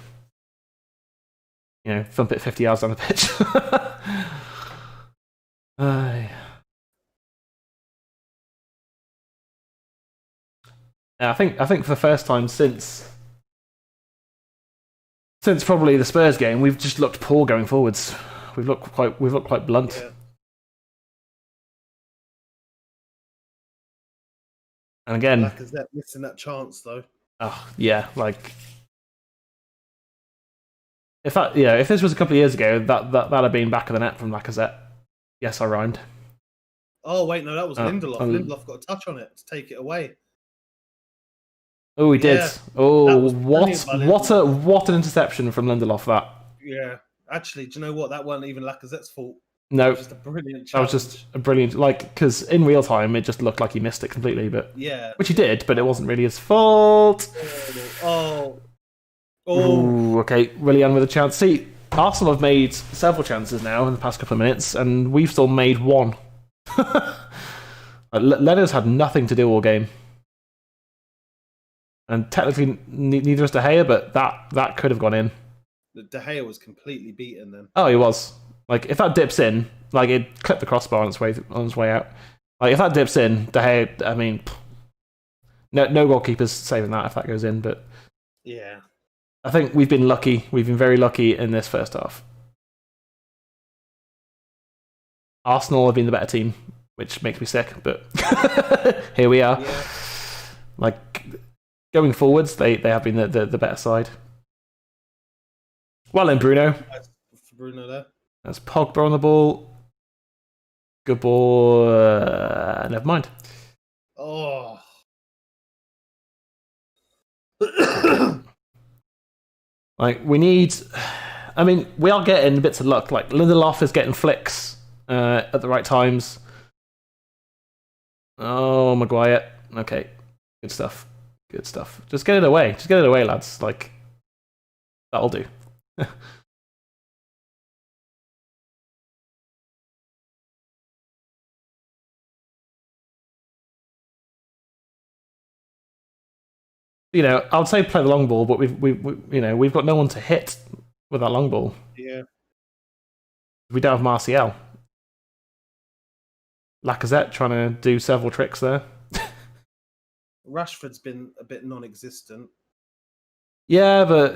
thump it 50 yards down the pitch. I think for the first time since probably the Spurs game, we've just looked poor going forwards. We've looked quite blunt. Yeah. And again, Lacazette missing that chance though. Oh yeah, like if this was a couple of years ago, that'd have been back of the net from Lacazette. Yes, I rhymed. Oh wait, no, that was Lindelof. Lindelof got a touch on it to take it away. Oh, he did. Oh, what an interception from Lindelof, that. Yeah, actually, do you know what? That wasn't even Lacazette's fault. No, it was just a brilliant challenge. That was just a brilliant, because in real time it just looked like he missed it completely, but which he did, but it wasn't really his fault. Oh. Ooh, okay, Willian with a chance. See, Arsenal have made several chances now in the past couple of minutes, and we've still made one. Leno's had nothing to do all game. And technically, neither is De Gea, but that could have gone in. De Gea was completely beaten then. Oh, he was. Like, if that dips in, like, it clipped the crossbar on its way out. Like, if that dips in, De Gea, I mean, no goalkeeper's saving that if that goes in, but yeah. I think we've been lucky. We've been very lucky in this first half. Arsenal have been the better team, which makes me sick, but here we are. Yeah. Like, going forwards, they have been the better side. Well then, Bruno. Nice for Bruno there. That's Pogba on the ball. Good ball. Never mind. Oh. Like, we need... I mean, we are getting bits of luck. Like, Lindelof is getting flicks at the right times. Oh, Maguire. Okay. Good stuff. Good stuff. Just get it away. Just get it away, lads. Like, that'll do. I would say play the long ball, but we've got no one to hit with that long ball. Yeah. We don't have Martial. Lacazette trying to do several tricks there. Rashford's been a bit non-existent. Yeah, but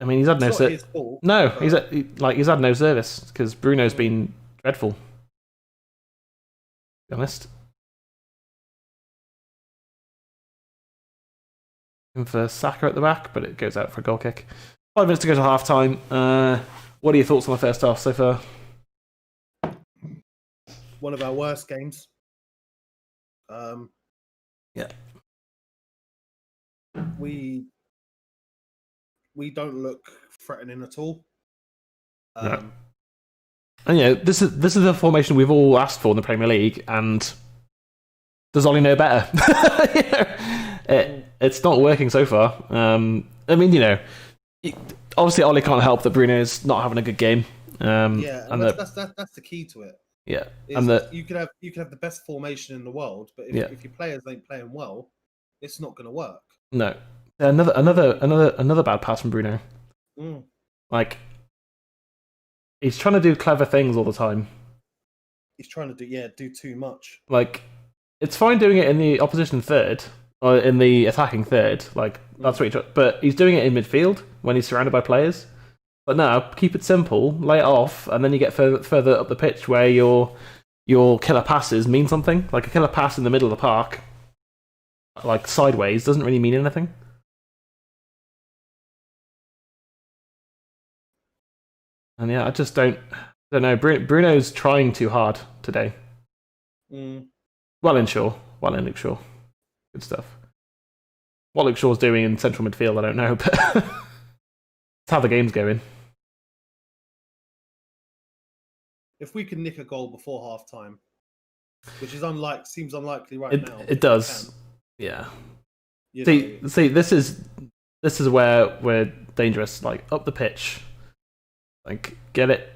I mean, he's had no It's not his fault. No, but- he's had no service because Bruno's been dreadful. To be honest. And for Saka at the back, but it goes out for a goal kick. 5 minutes to go to half time. What are your thoughts on the first half so far? One of our worst games. Yeah. We don't look threatening at all. No. And this is the formation we've all asked for in the Premier League, and does Ollie know better? It's not working so far. I mean, obviously Ollie can't help that Bruno's not having a good game. And that's the key to it. Yeah, and you can have the best formation in the world, but if your players ain't playing well, it's not going to work. No, another bad pass from Bruno. Like, he's trying to do clever things all the time. He's trying to do too much. Like, it's fine doing it in the opposition third or in the attacking third. Like, that's what but he's doing it in midfield when he's surrounded by players. But no, keep it simple, lay it off, and then you get further up the pitch where your killer passes mean something. Like, a killer pass in the middle of the park, like sideways, doesn't really mean anything. And yeah, I just don't know. Bruno's trying too hard today. Well in Luke Shaw. Good stuff. What Luke Shaw's doing in central midfield, I don't know, but that's how the game's going. If we can nick a goal before half time, which is seems unlikely now. It does. Yeah. See, this is where we're dangerous. Like, up the pitch. Like, get it.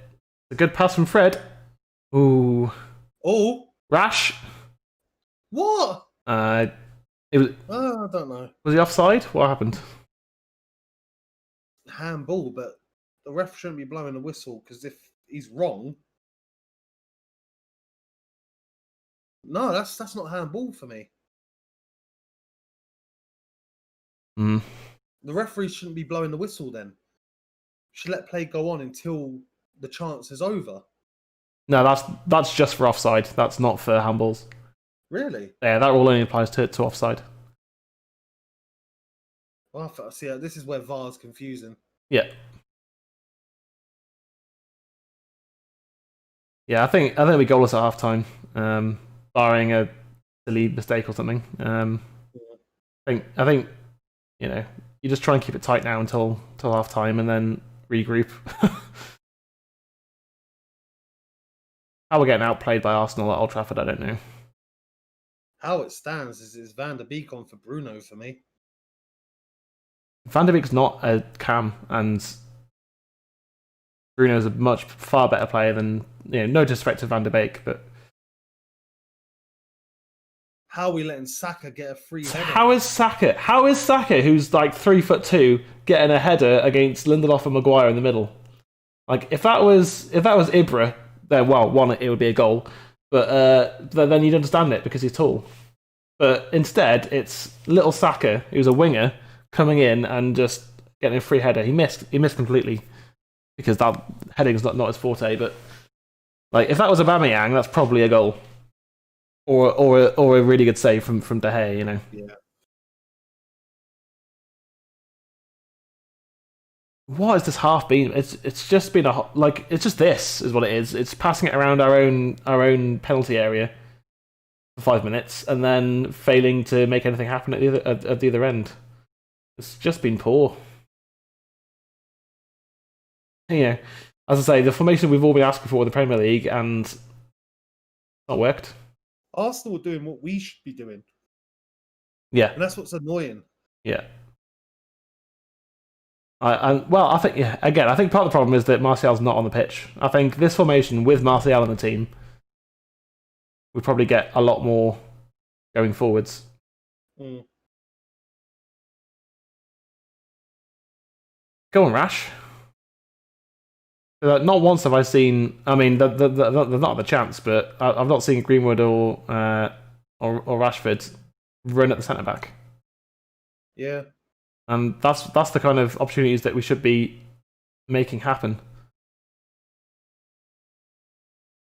A good pass from Fred. Ooh. Oh. Rash. What? It was. I don't know. Was he offside? What happened? Handball, but the ref shouldn't be blowing the whistle because if he's wrong, no, that's not handball for me. The referee shouldn't be blowing the whistle then. Should let play go on until the chance is over. No, that's just for offside. That's not for handballs. Really? Yeah, that rule only applies to offside. Well, see, this is where VAR's confusing. Yeah. Yeah, I think we goalless at half time, barring a silly mistake or something. I think you just try and keep it tight now until half time, and then regroup. How we're getting outplayed by Arsenal at Old Trafford, I don't know. How it stands is Van der Beek on for Bruno for me. Van der Beek's not a cam, and Bruno's a far better player than, no disrespect to Van der Beek, but how are we letting Saka get a free header? How is Saka, who's like 3'2", getting a header against Lindelof and Maguire in the middle? Like, if that was Ibra, then one, it would be a goal, but then you'd understand it because he's tall. But instead, it's little Saka, who's a winger, coming in and just getting a free header. He missed completely because that heading's not his forte. But like, if that was Aubameyang, that's probably a goal, or a really good save from De Gea. Yeah. What has this half been? It's just been it's just this is what it is. It's passing it around our own penalty area for 5 minutes and then failing to make anything happen at the other end. It's just been poor. As I say, the formation we've all been asking for in the Premier League, and it's not worked. Arsenal are doing what we should be doing. Yeah, and that's what's annoying. Yeah. I think again, I think part of the problem is that Martial's not on the pitch. I think this formation with Martial on the team, we probably get a lot more going forwards. Go on, Rash. Not once have I seen. I mean, they're not the chance, but I've not seen Greenwood or Rashford run at the centre back. Yeah. And that's the kind of opportunities that we should be making happen.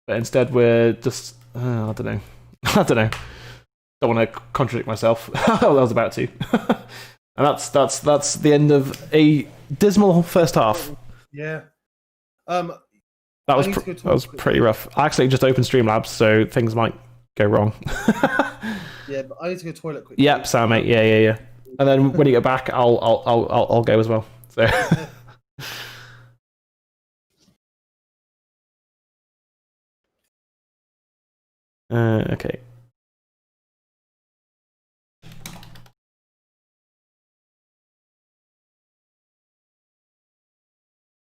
But instead, we're just I don't know. I don't know. Don't want to contradict myself. I was about to. And that's the end of a dismal first half. Yeah. That was pretty rough. I actually just opened Streamlabs, so things might go wrong. Yeah, but I need to go to the toilet quickly. Yep, Sam, mate. Yeah. And then when you get back, I'll go as well. So. Okay.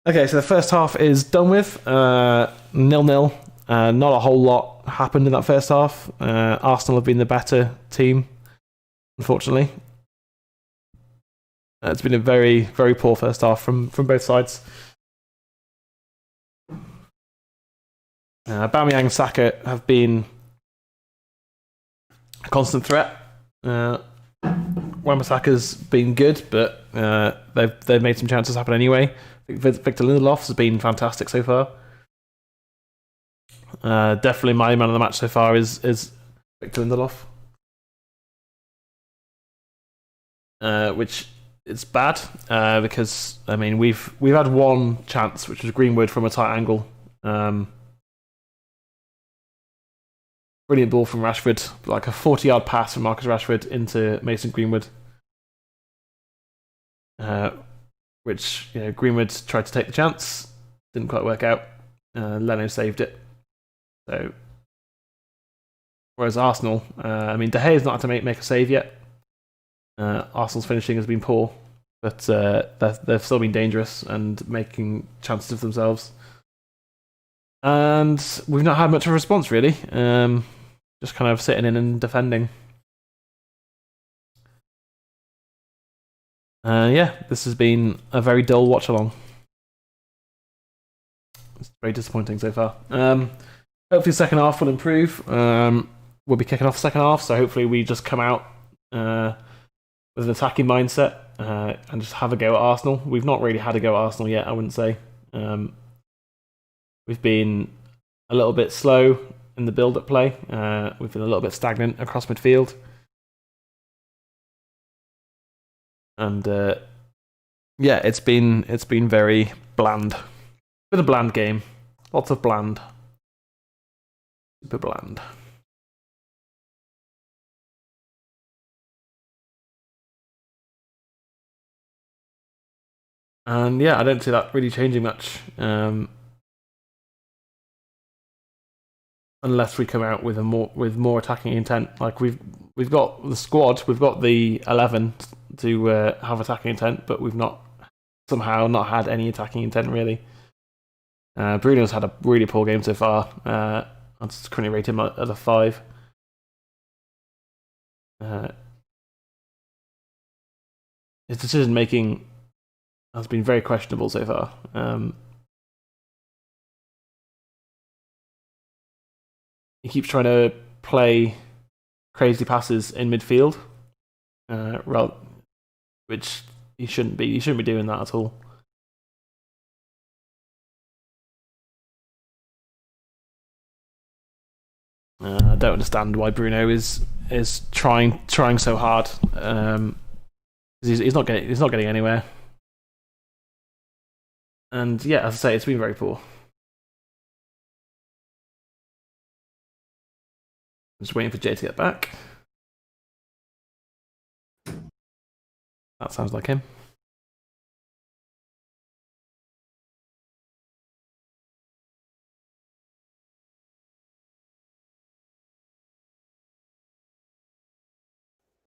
Okay, so the first half is done with. 0-0. Not a whole lot happened in that first half. Arsenal have been the better team, unfortunately. It's been a very, very poor first half from both sides. Aubameyang and Saka have been a constant threat. Wan-Bissaka's been good, but they've made some chances happen anyway. I think Victor Lindelof has been fantastic so far. Definitely my man of the match so far is Victor Lindelof. Which is bad because I mean we've had one chance, which was Greenwood from a tight angle. Brilliant ball from Rashford, like a 40-yard pass from Marcus Rashford into Mason Greenwood. Which Greenwood tried to take the chance, didn't quite work out. Leno saved it. So, whereas Arsenal, I mean, De Gea's not had to make a save yet. Arsenal's finishing has been poor, but they've still been dangerous and making chances of themselves. And we've not had much of a response, really. Just kind of sitting in and defending. This has been a very dull watch-along. It's very disappointing so far. Hopefully the second half will improve. We'll be kicking off the second half, so hopefully we just come out with an attacking mindset and just have a go at Arsenal. We've not really had a go at Arsenal yet, I wouldn't say. We've been a little bit slow in the build-up play. We've been a little bit stagnant across midfield. And it's been very bland. Been a bland game. Lots of bland. Super bland. And I don't see that really changing much. Unless we come out with more attacking intent. Like we've got the squad, we've got the 11 to have attacking intent, but we've somehow not had any attacking intent really. Bruno's had a really poor game so far. I'd currently rate him at a 5. His decision making has been very questionable so far. He keeps trying to play crazy passes in midfield, which he shouldn't be. He shouldn't be doing that at all. I don't understand why Bruno is trying so hard. He's not getting anywhere. And as I say, it's been very poor. Just waiting for Jay to get back. That sounds like him.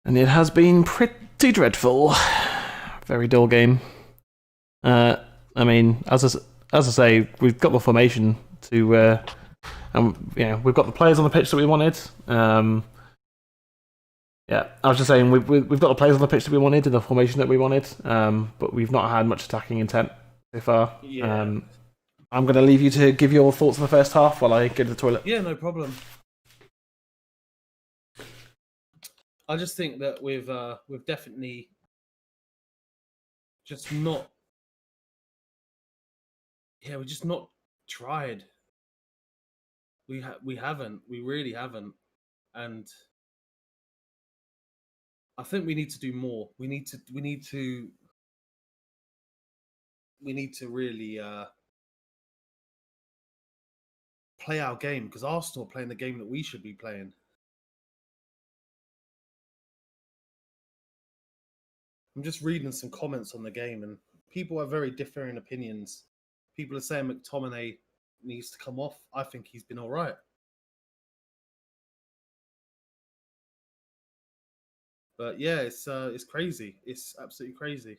And it has been pretty dreadful. Very dull game. I mean, as I say, we've got the formation to, and we've got the players on the pitch that we wanted. I was just saying we've got the players on the pitch that we wanted in the formation that we wanted, but we've not had much attacking intent so far. I'm going to leave you to give your thoughts on the first half while I go to the toilet. Yeah, no problem. I just think that we've definitely just not. Yeah, we're just not tried. We haven't. We really haven't, and I think we need to do more. We need to really play our game, because Arsenal are playing the game that we should be playing. I'm just reading some comments on the game, and people have very differing opinions. People are saying McTominay needs to come off. I think he's been all right. But yeah, it's crazy. It's absolutely crazy.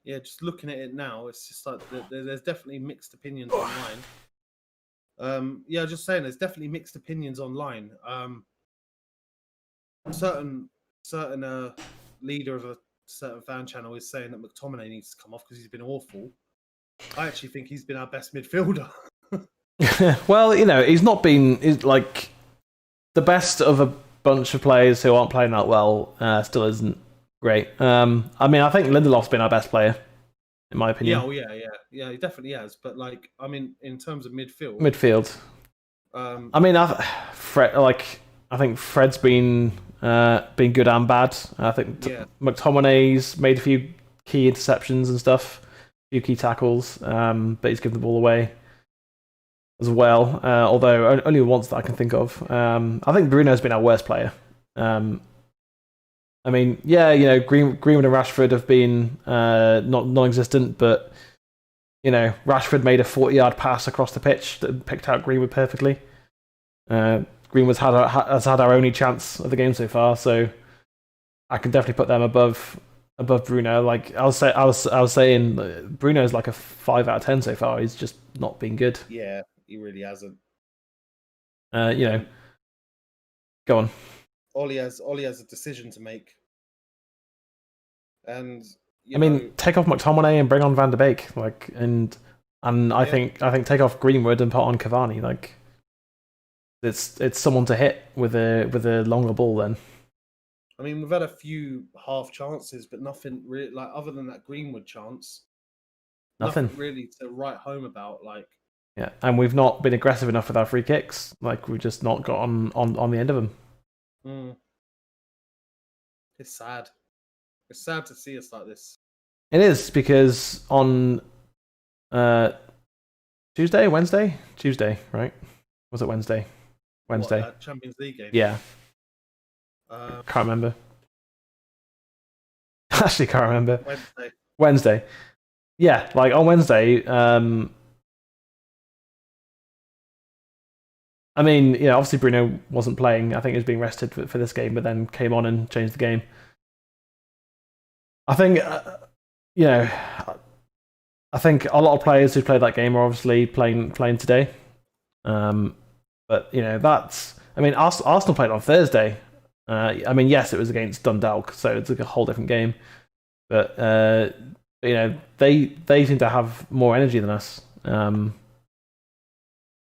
Yeah, just looking at it now, it's just like there's definitely mixed opinions online. Yeah, just saying, there's definitely mixed opinions online. Certain leader of a certain fan channel is saying that McTominay needs to come off because he's been awful. I actually think he's been our best midfielder. Well, he's not been like the best of a bunch of players who aren't playing that well. Still isn't great. I mean, I think Lindelof's been our best player, in my opinion. Yeah, he definitely has. But like, I mean, in terms of midfield, I mean, I think Fred's been good and bad. I think McTominay's made a few key interceptions and stuff, a few key tackles, but he's given the ball away as well. Although only once that I can think of. I think Bruno's been our worst player. I mean, Greenwood and Rashford have been not non-existent, but Rashford made a 40-yard pass across the pitch that picked out Greenwood perfectly. Greenwood's has had our only chance of the game so far, so I can definitely put them above Bruno. Like I was saying, Bruno's like a 5 out of 10 so far. He's just not been good. Yeah, he really hasn't. Go on. Ollie has a decision to make, and take off McTominay and bring on Van de Beek, and I think take off Greenwood and put on Cavani. Like it's someone to hit with a longer ball. Then I mean, we've had a few half chances, but nothing really, like, other than that Greenwood chance. Nothing really to write home about. Like, yeah, and we've not been aggressive enough with our free kicks. Like we've just not got on the end of them. It's sad. It's sad to see us like this. It is, because on Tuesday, right? Was it Wednesday? Champions League game. Yeah. Can't remember. Actually, can't remember. Wednesday. Yeah, like on Wednesday. I mean, obviously Bruno wasn't playing. I think he was being rested for this game, but then came on and changed the game. I think, I think a lot of players who played that game are obviously playing today. But that's. I mean, Arsenal played on Thursday. I mean, yes, it was against Dundalk, so it's like a whole different game. But they seem to have more energy than us. But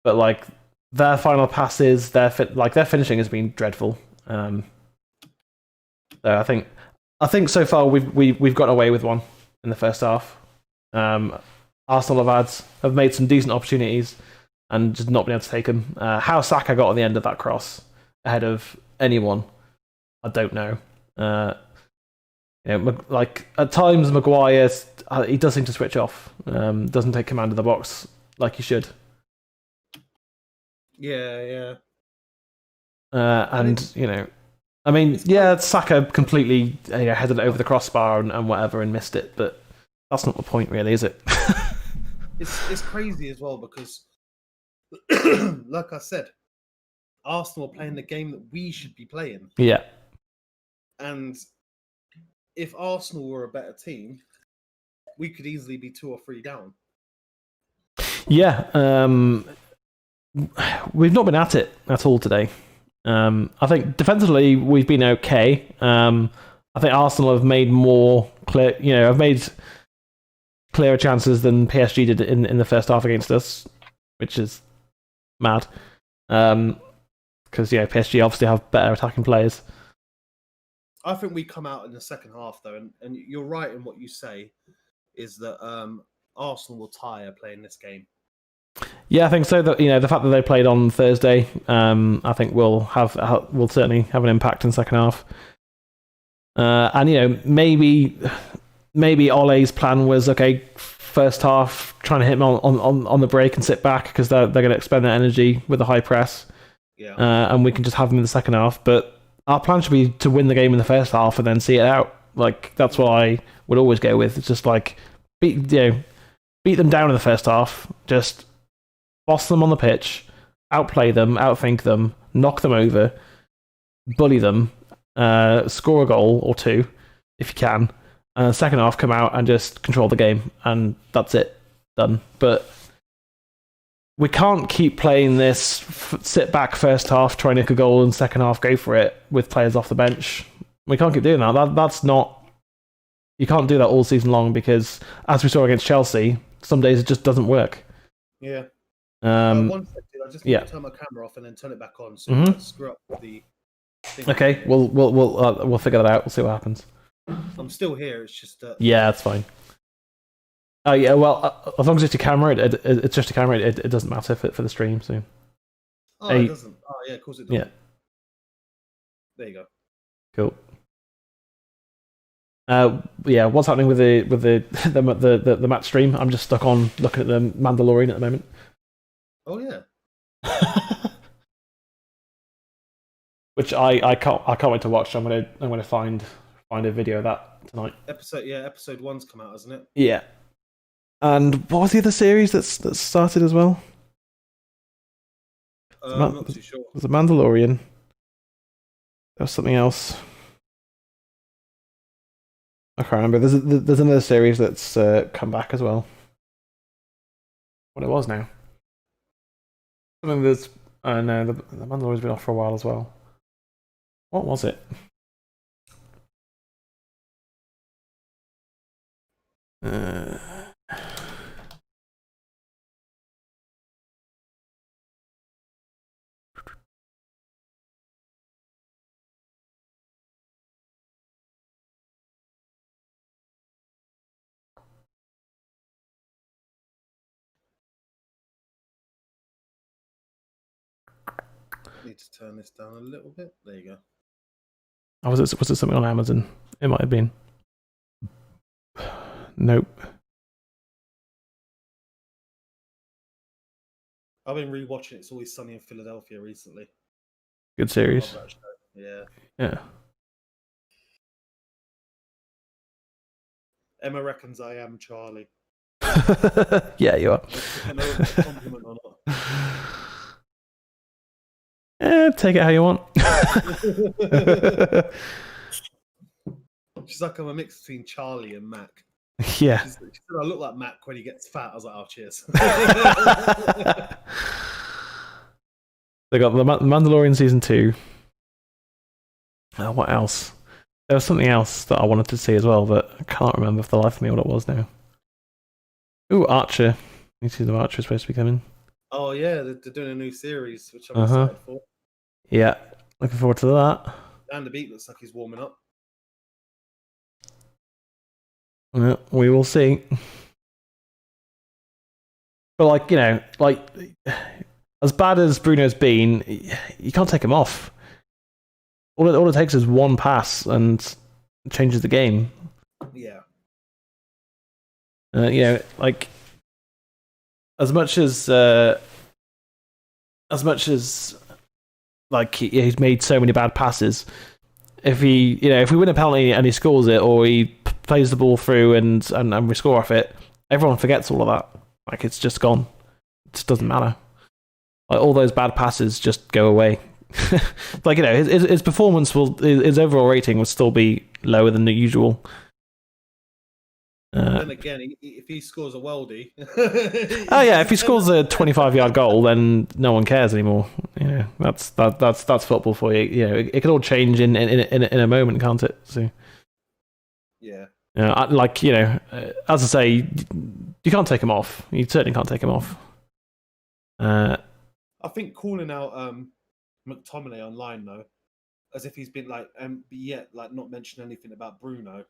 like, their final passes, their finishing has been dreadful. So I think so far we've gotten away with one in the first half. Arsenal have made some decent opportunities and just not been able to take them. How Saka got on the end of that cross ahead of anyone, I don't know. Like at times Maguire, he does seem to switch off. Doesn't take command of the box like he should. Yeah. And I mean, Saka completely headed it over the crossbar and whatever and missed it, but that's not the point, really, is it? It's crazy as well because, like I said, Arsenal are playing the game that we should be playing. Yeah. And if Arsenal were a better team, we could easily be 2 or 3 down. Yeah. We've not been at it at all today. I think defensively we've been okay. I think Arsenal have made more clear, have made clearer chances than PSG did in the first half against us. which is mad. Because PSG obviously have better attacking players. I think we come out in the second half though, and you're right in what you say, is that Arsenal will tire playing this game. Yeah, I think so. That the fact that they played on Thursday, I think will certainly have an impact in the second half. And maybe Ole's plan was okay. First half, trying to hit him on the break and sit back because they're going to expend their energy with the high press. Yeah. And we can just have them in the second half. But our plan should be to win the game in the first half and then see it out. Like that's what I would always go with. It's just like beat them down in the first half. Just boss them on the pitch, outplay them, outthink them, knock them over, bully them, score a goal or two if you can. Second half, come out and just control the game, and that's it, done. But we can't keep playing this sit back first half, try and nick a goal, and second half go for it with players off the bench. We can't keep doing that. That's not. You can't do that all season long because, as we saw against Chelsea, some days it just doesn't work. Yeah. 1 second, I just need to turn my camera off and then turn it back on, so you screw up the thing. Okay, we'll figure that out. We'll see what happens. I'm still here. It's just yeah, that's fine. Oh yeah, well, as long as it's your camera, it's just a camera. It doesn't matter for the stream. So. It doesn't. Oh yeah, of course it doesn't. Yeah. There you go. Cool. Yeah, what's happening with the match stream? I'm just stuck on looking at the Mandalorian at the moment. Oh yeah. Which I can't wait to watch. I'm gonna find a video of that tonight. Episode 1's come out, hasn't it? Yeah. And what was the other series that's started as well? I'm not too sure. There's a Mandalorian. There's something else. I can't remember. There's another series that's come back as well. What it was now? Something that's no, the Mandalorian's been off for a while as well. What was it? Need to turn this down a little bit. There you go. Oh, was it something on Amazon? It might have been. Nope. I've been rewatching It's Always Sunny in Philadelphia recently. Good series. Yeah. Yeah. Emma reckons I am Charlie. Yeah, you are. I know if it's a compliment or not. Take it how you want. She's like, I'm a mix between Charlie and Mac. Yeah. She said, I look like Mac when he gets fat. I was like, oh, cheers. They got the Mandalorian season 2. What else? There was something else that I wanted to see as well, but I can't remember for the life of me what it was now. Ooh, Archer. New season of Archer is supposed to be coming. Oh yeah, they're doing a new series, which I'm excited for. Yeah, looking forward to that. And the beat looks like he's warming up. Yeah, we will see. But as bad as Bruno's been, you can't take him off. All it takes is one pass and changes the game. Yeah. As much as he's made so many bad passes, if we win a penalty and he scores it, or he plays the ball through and we score off it, everyone forgets all of that. Like, it's just gone. It just doesn't matter. Like, all those bad passes just go away. His performance his overall rating will still be lower than the usual. Then again, if he scores a worldie, if he scores a 25-yard goal, then no one cares anymore. That's football for you. It can all change in a moment, can't it? So yeah. As I say, you can't take him off. You certainly can't take him off. I think calling out McTominay online though, as if he's been like, yet like not mention anything about Bruno,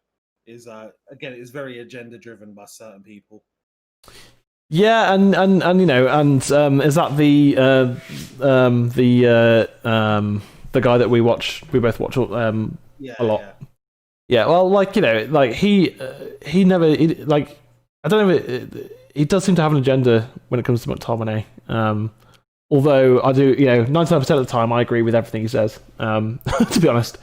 is again, it's very agenda driven by certain people. Yeah, and you know, and is that the guy that we both watch a lot? Yeah, well, like, you know, like he never like, I don't know, he does seem to have an agenda when it comes to McTominay. Although I do, you know, 99% of the time I agree with everything he says. To be honest.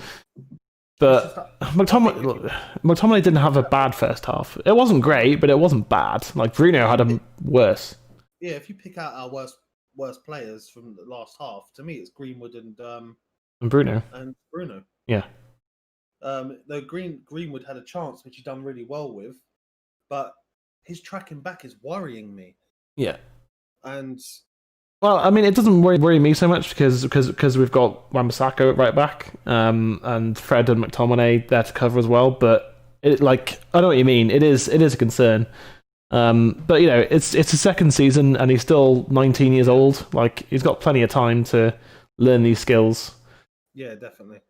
But McTominay didn't have a bad first half. It wasn't great, but it wasn't bad. Like, Bruno had him worse. Yeah, if you pick out our worst players from the last half, to me it's Greenwood and Bruno. Yeah. Though Greenwood had a chance, which he done really well with, but his tracking back is worrying me. Yeah. And well, I mean, it doesn't worry me so much because we've got Wan-Bissaka right back, and Fred and McTominay there to cover as well. But it, like, I know what you mean. It is a concern. But you know, it's his second season and he's still 19 years old. Like, he's got plenty of time to learn these skills. Yeah, definitely.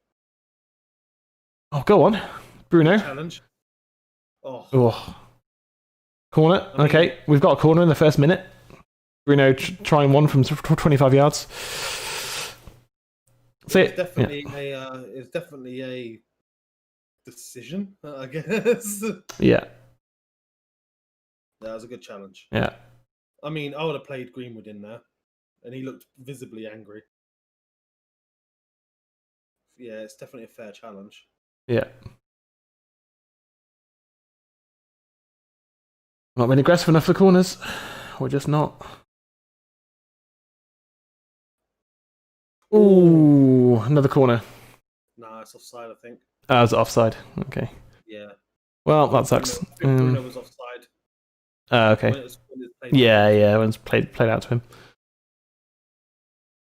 Oh, go on, Bruno. Challenge. Oh. Corner. I mean, okay, we've got a corner in the first minute. Bruno trying one from 25 yards. It's definitely a decision, I guess. Yeah. That was a good challenge. Yeah. I mean, I would have played Greenwood in there, and he looked visibly angry. Yeah, it's definitely a fair challenge. Yeah. Not been aggressive enough for corners. We're just not. Ooh, another corner. Nah, it's offside, I think. It's offside. Okay. Yeah. Well, that sucks. Bruno was offside. Okay. When when it's played out to him.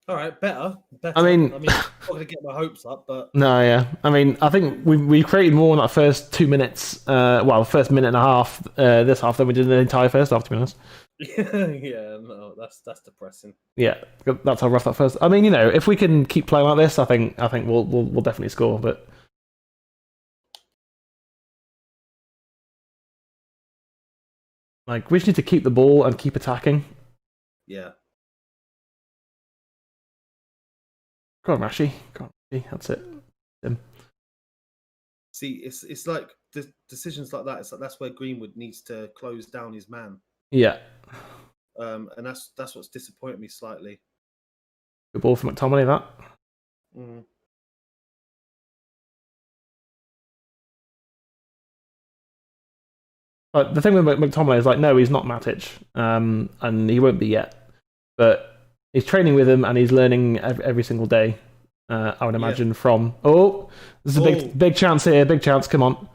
All right, better. I mean, I'm not going to get my hopes up, but no, yeah. I mean, I think we created more in that first 2 minutes. The first minute and a half this half than we did in the entire first half, to be honest. Yeah, no, that's depressing. Yeah, that's how rough that first. I mean, you know, if we can keep playing like this, I think we'll definitely score. But like, we just need to keep the ball and keep attacking. Yeah. Go on, Rashi. That's it. See, it's like the decisions like that. It's like that's where Greenwood needs to close down his man. Yeah. And that's what's disappointed me slightly. Good ball from McTominay, that. Mm. But the thing with McTominay is, like, no, he's not Matic, and he won't be yet. But he's training with him, and he's learning every single day. I would imagine from. Oh, there's a big chance here. Big chance. Come on.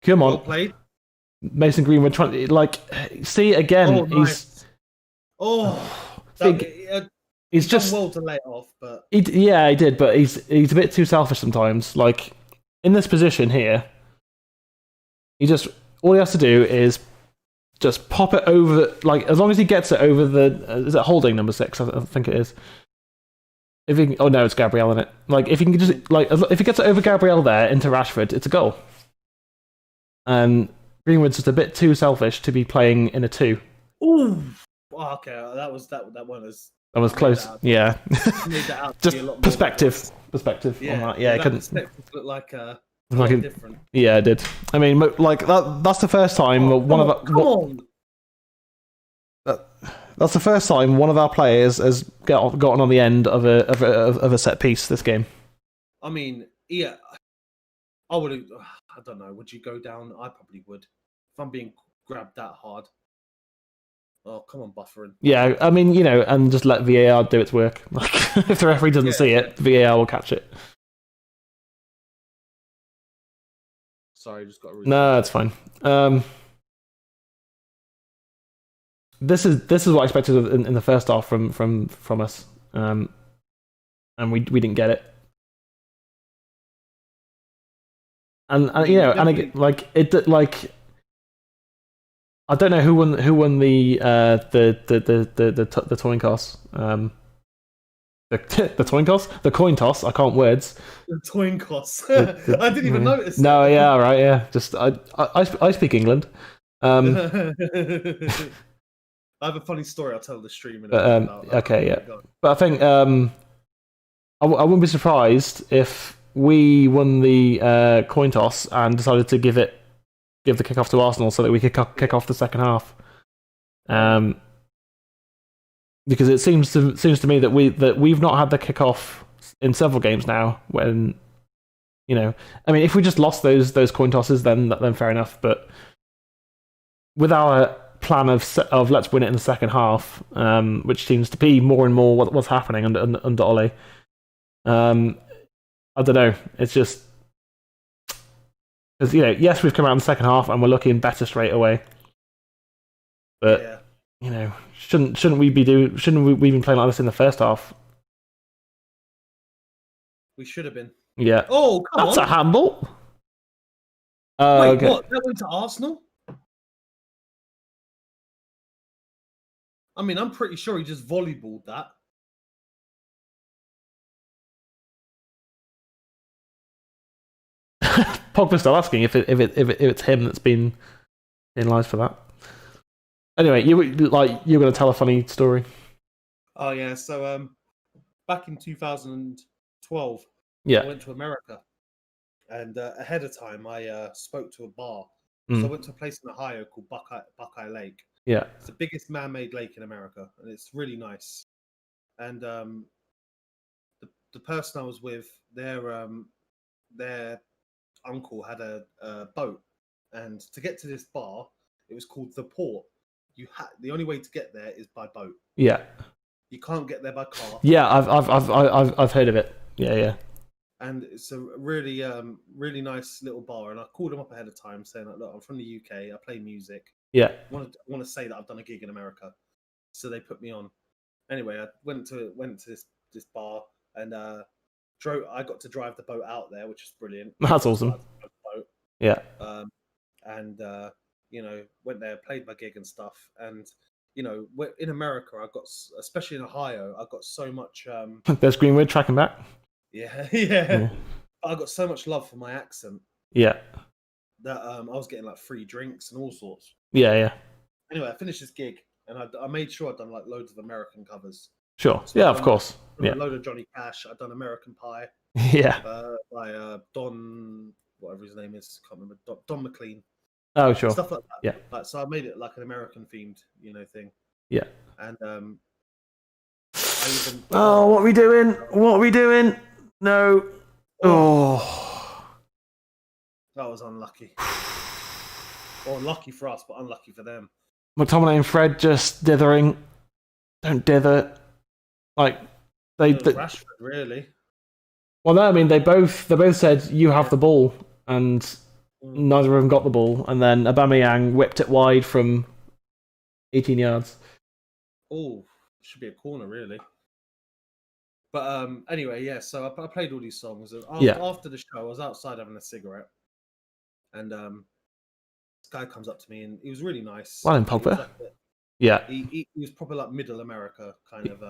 Well played. Mason Greenwood trying, like, see again. Nice. He's just well to lay it off, but he did. But he's a bit too selfish sometimes. Like, in this position here, all he has to do is just pop it over. Like, as long as he gets it over the is it holding number 6? I think it is. If he can, oh no, it's Gabriel in it. Like, if he can just if he gets it over Gabriel there into Rashford, it's a goal. And Greenwood's just a bit too selfish to be playing in a 2. Ooh. Okay, that one is. That was close. Yeah. Just a lot perspective on that. Yeah, it couldn't look like different. Yeah, it did. I mean, like that's the first time that's the first time one of our players has gotten on the end of a set piece this game. I mean, yeah, I would. I don't know. Would you go down? I probably would. If I'm being grabbed that hard. Oh, come on, buffering. Yeah, I mean, you know, and just let VAR do its work. Like, if the referee doesn't see it, VAR will catch it. Sorry, just got. No, that's fine. This is what I expected in the first half from us, and we didn't get it. And you know, and again, like it, like I don't know who won the coin toss. The coin toss? The coin toss. I can't words. The coin toss. I didn't even notice. No, yeah, right, yeah. Just I speak England. I have a funny story I'll tell the stream in a bit. Okay, yeah. But I think I wouldn't be surprised if we won the coin toss and decided to give the kickoff to Arsenal so that we could kick off the second half. Because it seems to me that we've not had the kickoff in several games now. When I mean, if we just lost those coin tosses, then fair enough. But with our plan of let's win it in the second half, which seems to be more and more what's happening under Ole. I don't know. It's just because yes, we've come out in the second half and we're looking better straight away. But shouldn't we been playing like this in the first half? We should have been. Yeah. Oh, come That's on. a handball. Wait, okay. what? That went to Arsenal? I mean, I'm pretty sure he just volleyballed that. Pogba's still asking if it's him that's been penalised for that. Anyway, you're going to tell a funny story. Oh yeah, so back in 2012, yeah, I went to America, and ahead of time, I spoke to a bar. So I went to a place in Ohio called Buckeye Lake. Yeah, it's the biggest man-made lake in America, and it's really nice. And the person I was with, their uncle had a boat, and to get to this bar, it was called the Port. The only way to get there is by boat. Yeah, you can't get there by car. Yeah, I've heard of it. Yeah. And it's a really really nice little bar. And I called them up ahead of time, saying, "Look, I'm from the UK. I play music. Yeah, I want to say that I've done a gig in America." So they put me on. Anyway, I went to this bar, and I got to drive the boat out there, which is brilliant. That's awesome. Yeah. And went there, played my gig and stuff. And in America, I got, especially in Ohio, I got so much. There's Greenwood tracking back. Yeah. I got so much love for my accent. Yeah. That I was getting like free drinks and all sorts. Yeah. Anyway, I finished this gig, and I made sure I'd done like loads of American covers. Sure. So yeah, of course. A load of Johnny Cash. I'd done American Pie. Yeah. By Don, whatever his name is, can't remember. Don McLean. Oh, sure. Stuff like that. Yeah. So I made it like an American themed, thing. Yeah. And what are we doing? No. Oh. That was unlucky. Or lucky for us, but unlucky for them. McTominay and Fred just dithering. Don't dither. Like they Rashford, really. Well, no, I mean they both said you have the ball, and neither of them got the ball, and then Aubameyang whipped it wide from 18 yards. Oh, should be a corner, really. But anyway, yeah. So I played all these songs, and after the show, I was outside having a cigarette, and this guy comes up to me, and he was really nice. Well, in Pogba. Yeah. He was probably like middle America kind of,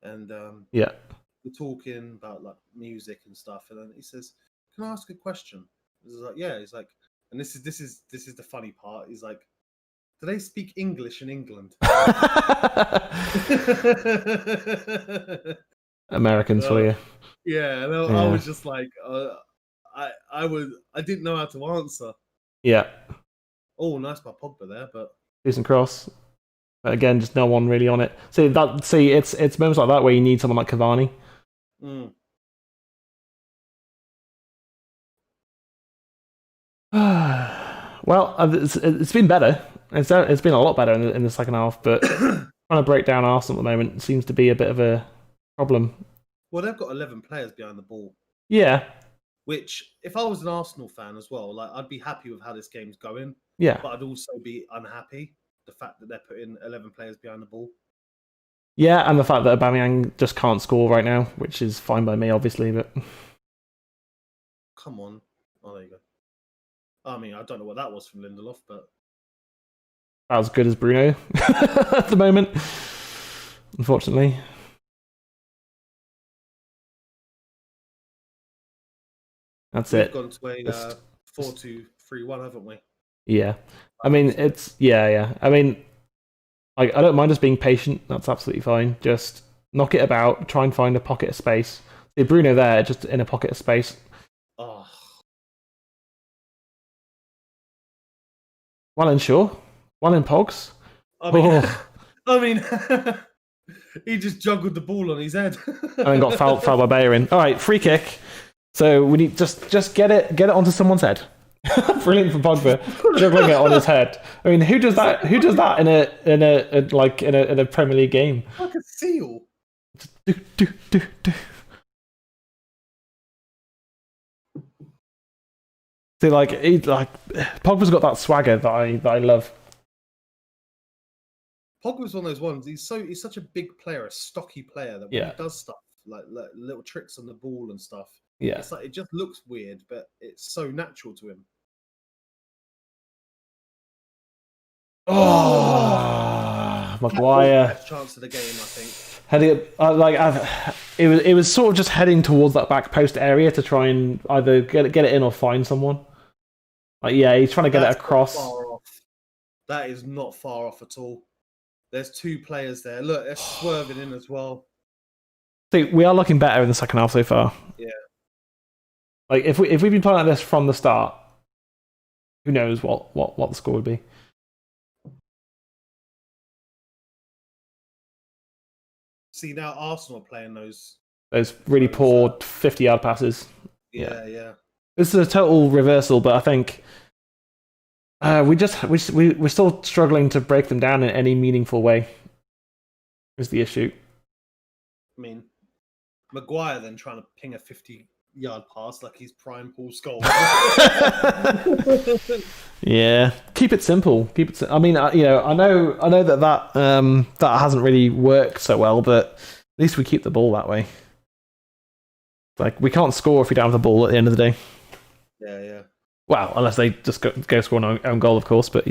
and yeah. We're talking about like music and stuff, and then he says, "Can I ask a question?" I was like, "Yeah." He's like, and this is the funny part. He's like, "Do they speak English in England?" Americans for you. Yeah, and I was just like, I didn't know how to answer. Yeah. Oh, nice by Pogba there, but decent cross. But again, just no one really on it. It's moments like that where you need someone like Cavani. Well, it's been better. It's been a lot better in the second half, but trying to break down Arsenal at the moment seems to be a bit of a problem. Well, they've got 11 players behind the ball. Yeah. Which, if I was an Arsenal fan as well, like I'd be happy with how this game's going. Yeah. But I'd also be unhappy the fact that they're putting 11 players behind the ball. Yeah, and the fact that Aubameyang just can't score right now, which is fine by me, obviously, but come on. Oh, there you go. I mean, I don't know what that was from Lindelof, but as good as Bruno at the moment, unfortunately. That's We've it. gone to a 4-2-3-1, haven't we? Yeah. I mean, it's... Yeah. I mean, I don't mind us being patient. That's absolutely fine. Just knock it about. Try and find a pocket of space. See Bruno there, just in a pocket of space. Oh. Well in Shaw. Well in Pogs. I mean, he just juggled the ball on his head. And then got fouled by Bayern. All right, free kick. So we need just get it onto someone's head. Brilliant for Pogba, juggling it on his head. I mean, who does that? Who does that in a Premier League game? Like a seal. Do. See, Pogba's got that swagger that I love. Pogba's one of those ones. He's such a big player, a stocky player that when he does stuff like little tricks on the ball and stuff. Yeah, it's like it just looks weird, but it's so natural to him. Oh, Maguire! Best chance of the game, I think. Heading it was sort of just heading towards that back post area to try and either get it in or find someone. He's trying to get it across. That is not far off at all. There's two players there. Look, they're swerving in as well. See, we are looking better in the second half so far. Yeah. Like if we've been playing like this from the start, who knows what the score would be. See, now Arsenal are playing those really poor 50-yard passes. Yeah. This is a total reversal, but I think we're still struggling to break them down in any meaningful way. Is the issue? I mean, Maguire then trying to ping a 50-yard pass like he's prime Paul Scholes. Yeah, keep it simple. I mean, I know that hasn't really worked so well, but at least we keep the ball that way. Like, we can't score if we don't have the ball at the end of the day. Yeah. Well, unless they just go score an own goal, of course. But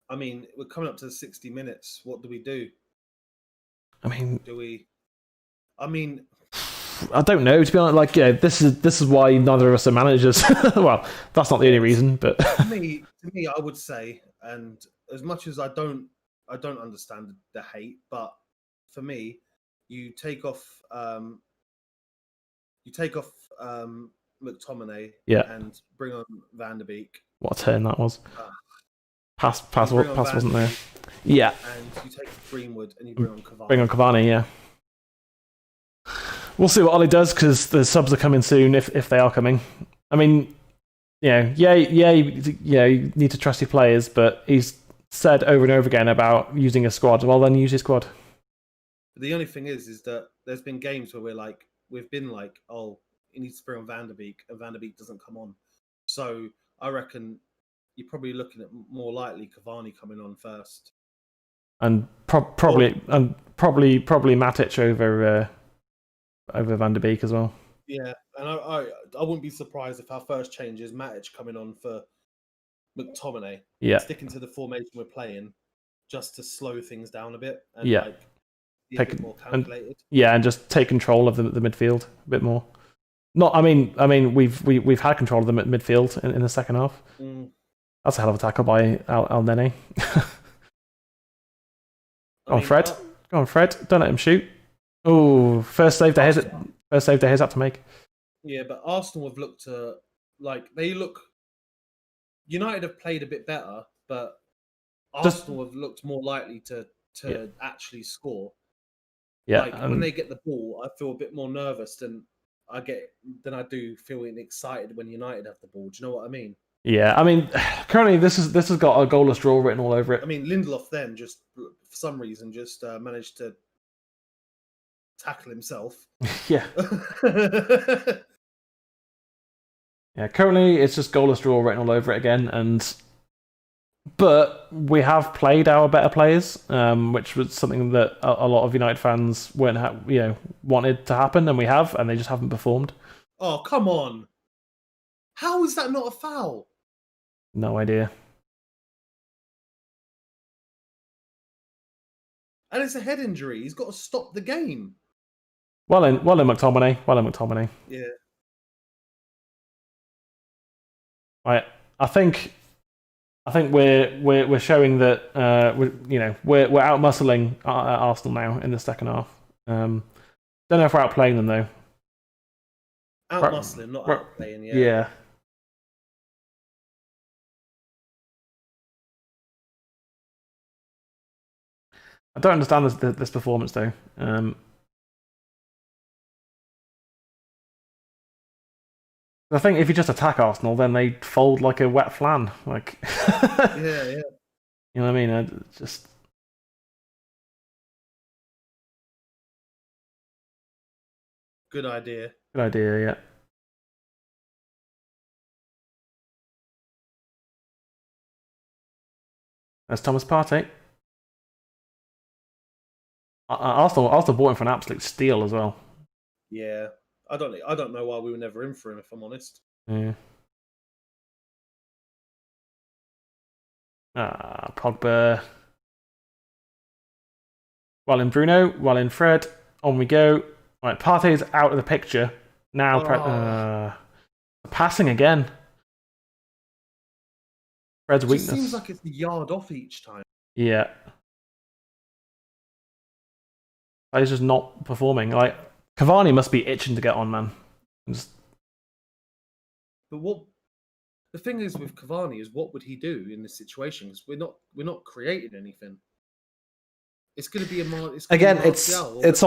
I mean, we're coming up to the 60 minutes. What do we do? I mean, I don't know. To be honest, this is why neither of us are managers. Well, that's not the only reason, but to me, I would say, and as much as I don't understand the hate, but for me, you take off McTominay, and bring on Van der Beek. What a turn that was! Pass wasn't there. Yeah, and you take Greenwood and you bring on Cavani. Yeah. We'll see what Ollie does because the subs are coming soon if they are coming. I mean, you need to trust your players, but he's said over and over again about using a squad. Well, then use your squad. The only thing is that there's been games where we've been like, oh, he needs to bring on Van der Beek, and Van der Beek doesn't come on. So I reckon you're probably looking at more likely Cavani coming on first, and probably Matic over Van der Beek as well. Yeah, and I wouldn't be surprised if our first change is Matic coming on for McTominay. Yeah, sticking to the formation we're playing just to slow things down a bit and be a bit more calculated. And just take control of the midfield a bit more. I mean, we've had control of the midfield in the second half. That's a hell of a tackle by Al Nene. Go on, Fred. Don't let him shoot. Oh, first save Dehe's had to make. Yeah, but Arsenal have looked United have played a bit better, but Arsenal have looked more likely to actually score. Yeah, when they get the ball, I feel a bit more nervous than I do feeling excited when United have the ball. Do you know what I mean? Yeah, I mean, currently this has got a goalless draw written all over it. I mean, Lindelof then just for some reason just managed to tackle himself. Yeah. Yeah, currently it's just goalless draw written all over it again, but we have played our better players, which was something that a lot of United fans wanted to happen, and we have, and they just haven't performed. Oh, come on. How is that not a foul? No idea. And it's a head injury. He's got to stop the game. Well in McTominay. Well in McTominay. Yeah. Right. I think we're showing that we're out muscling Arsenal now in the second half. Don't know if we're outplaying them though. Out muscling, not outplaying. Yeah. Yeah. I don't understand this performance though. I think if you just attack Arsenal, then they fold like a wet flan. Like, yeah. You know what I mean? Just good idea. Good idea. Yeah. That's Thomas Partey. Arsenal bought him for an absolute steal as well. Yeah. I don't know why we were never in for him, if I'm honest. Yeah. Pogba. Well in Bruno, well in Fred. On we go. Right, Partey's out of the picture. Now passing again. Fred's weakness. It seems like it's a yard off each time. Yeah. He's just not performing. Like, Cavani must be itching to get on, man. But the thing is with Cavani is, what would he do in this situation? Because we're not creating anything. It's going to be it's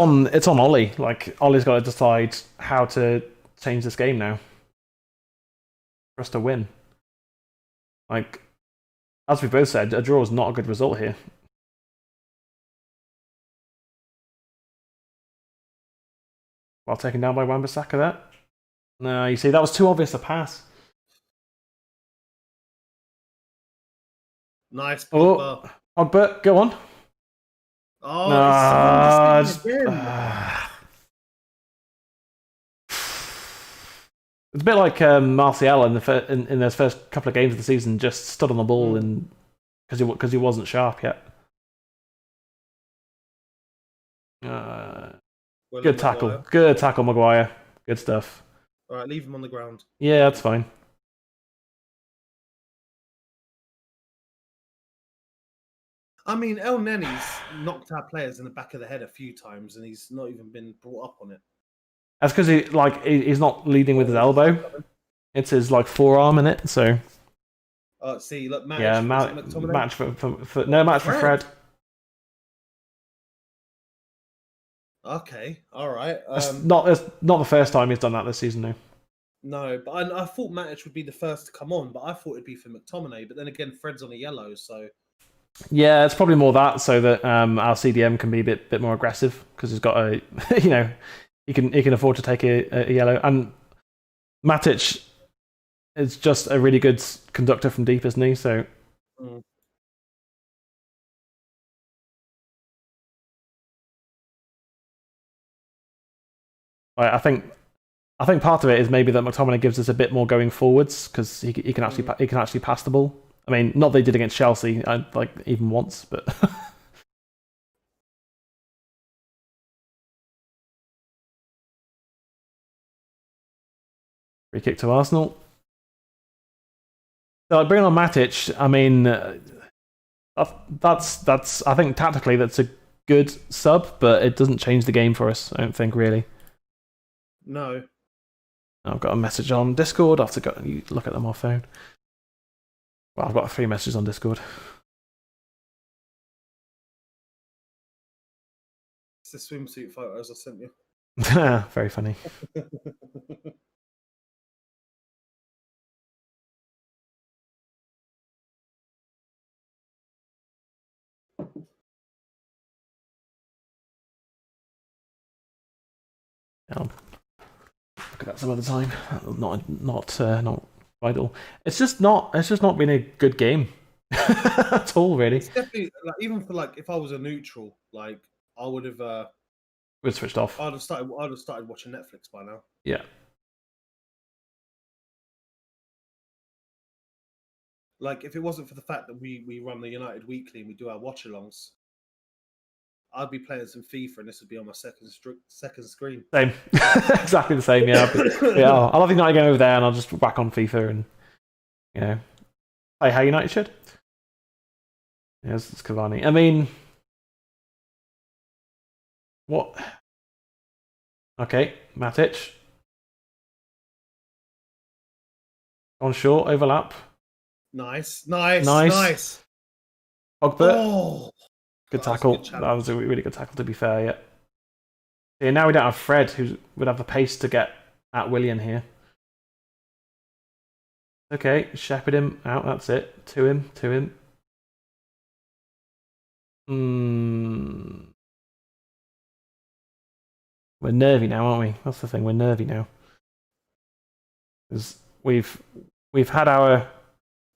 on Ollie. Like, Ollie's got to decide how to change this game now for us to win. Like, as we both said, a draw is not a good result here. While taken down by Wan-Bissaka there. No, you see, that was too obvious a pass. Nice. Pogba, go on. Oh, no, it's a bit like Martial in those first couple of games of the season, just stood on the ball because he wasn't sharp yet. Good tackle, Maguire. Good stuff. All right, leave him on the ground. Yeah, that's fine. I mean, El Nenny's knocked our players in the back of the head a few times, and he's not even been brought up on it. That's because he's not leading with his elbow. It's his forearm in it. So. See, look, match. Yeah, match for Fred. Okay, all right. It's not the first time he's done that this season, though. No, but I thought Matic would be the first to come on, but I thought it'd be for McTominay. But then again, Fred's on a yellow, so. Yeah, it's probably more that so that our CDM can be a bit more aggressive because he's got a he can afford to take a yellow, and Matic is just a really good conductor from deep, isn't he? So. I think part of it is maybe that McTominay gives us a bit more going forwards because he can actually pass the ball. I mean, not they did against Chelsea, even once, but. Free kick to Arsenal. So bringing on Matic, I mean, that's I think tactically that's a good sub, but it doesn't change the game for us. I don't think really. No. I've got a message on Discord. I have to go look at them on phone. Well, I've got 3 messages on Discord. It's the swimsuit photos I sent you. Very funny. Look at that some other time. Not vital. It's just not been a good game at all, really. It's definitely even for if I was a neutral, I would have. We'd switched off. I'd have started watching Netflix by now. Yeah. Like, if it wasn't for the fact that we run the United Weekly and we do our watch-alongs, I'd be playing some FIFA and this would be on my second screen. Same. Exactly the same, yeah. Yeah, I'll have United game over there and I'll just whack on FIFA and, play how United should. Yes, it's Cavani. I mean, what? Okay, Matic. On short, overlap. Nice. Pogba. Oh, Good tackle. That was a really good tackle, to be fair, yeah. Yeah, now we don't have Fred, who would have the pace to get at Willian here. Okay, shepherd him out, that's it. To him. We're nervy now, aren't we? That's the thing, we're nervy now. Because we've had our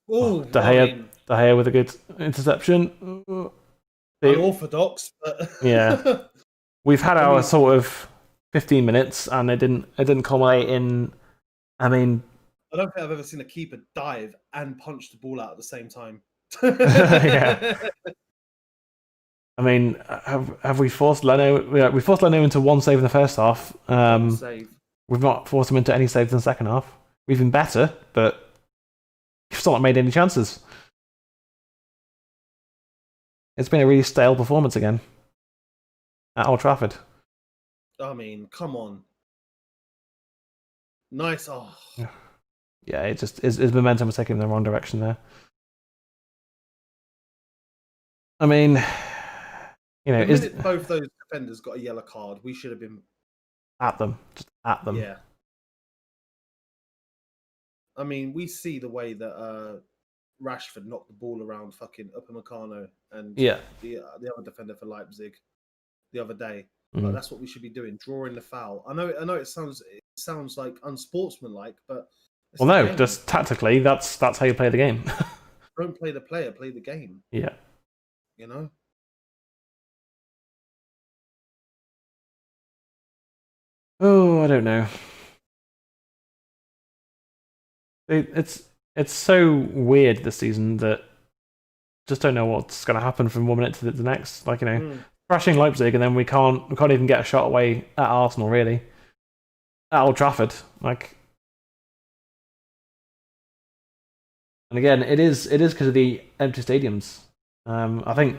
De Gea with a good interception. Unorthodox, but yeah. We've had our sort of 15 minutes and it didn't culminate in, I don't think I've ever seen a keeper dive and punch the ball out at the same time. Yeah. Have we forced Leno? Yeah, we forced Leno into one save in the first half. We've not forced him into any saves in the second half. We've been better, but we've still not made any chances. It's been a really stale performance again at Old Trafford. Come on. Nice. Oh. Yeah, it just his momentum was taking him in the wrong direction there. The minute both those defenders got a yellow card, we should have been at them. Just at them. Yeah. We see the way that Rashford knocked the ball around fucking Upamecano and the other defender for Leipzig the other day. Like, that's what we should be doing, drawing the foul. I know it sounds like unsportsmanlike, but just tactically, that's how you play the game. Don't play the player, play the game. Yeah. Oh, I don't know. It's so weird this season that just don't know what's going to happen from 1 minute to the next. Thrashing Leipzig, and then we can't even get a shot away at Arsenal, really. At Old Trafford, and again, it is because of the empty stadiums. I think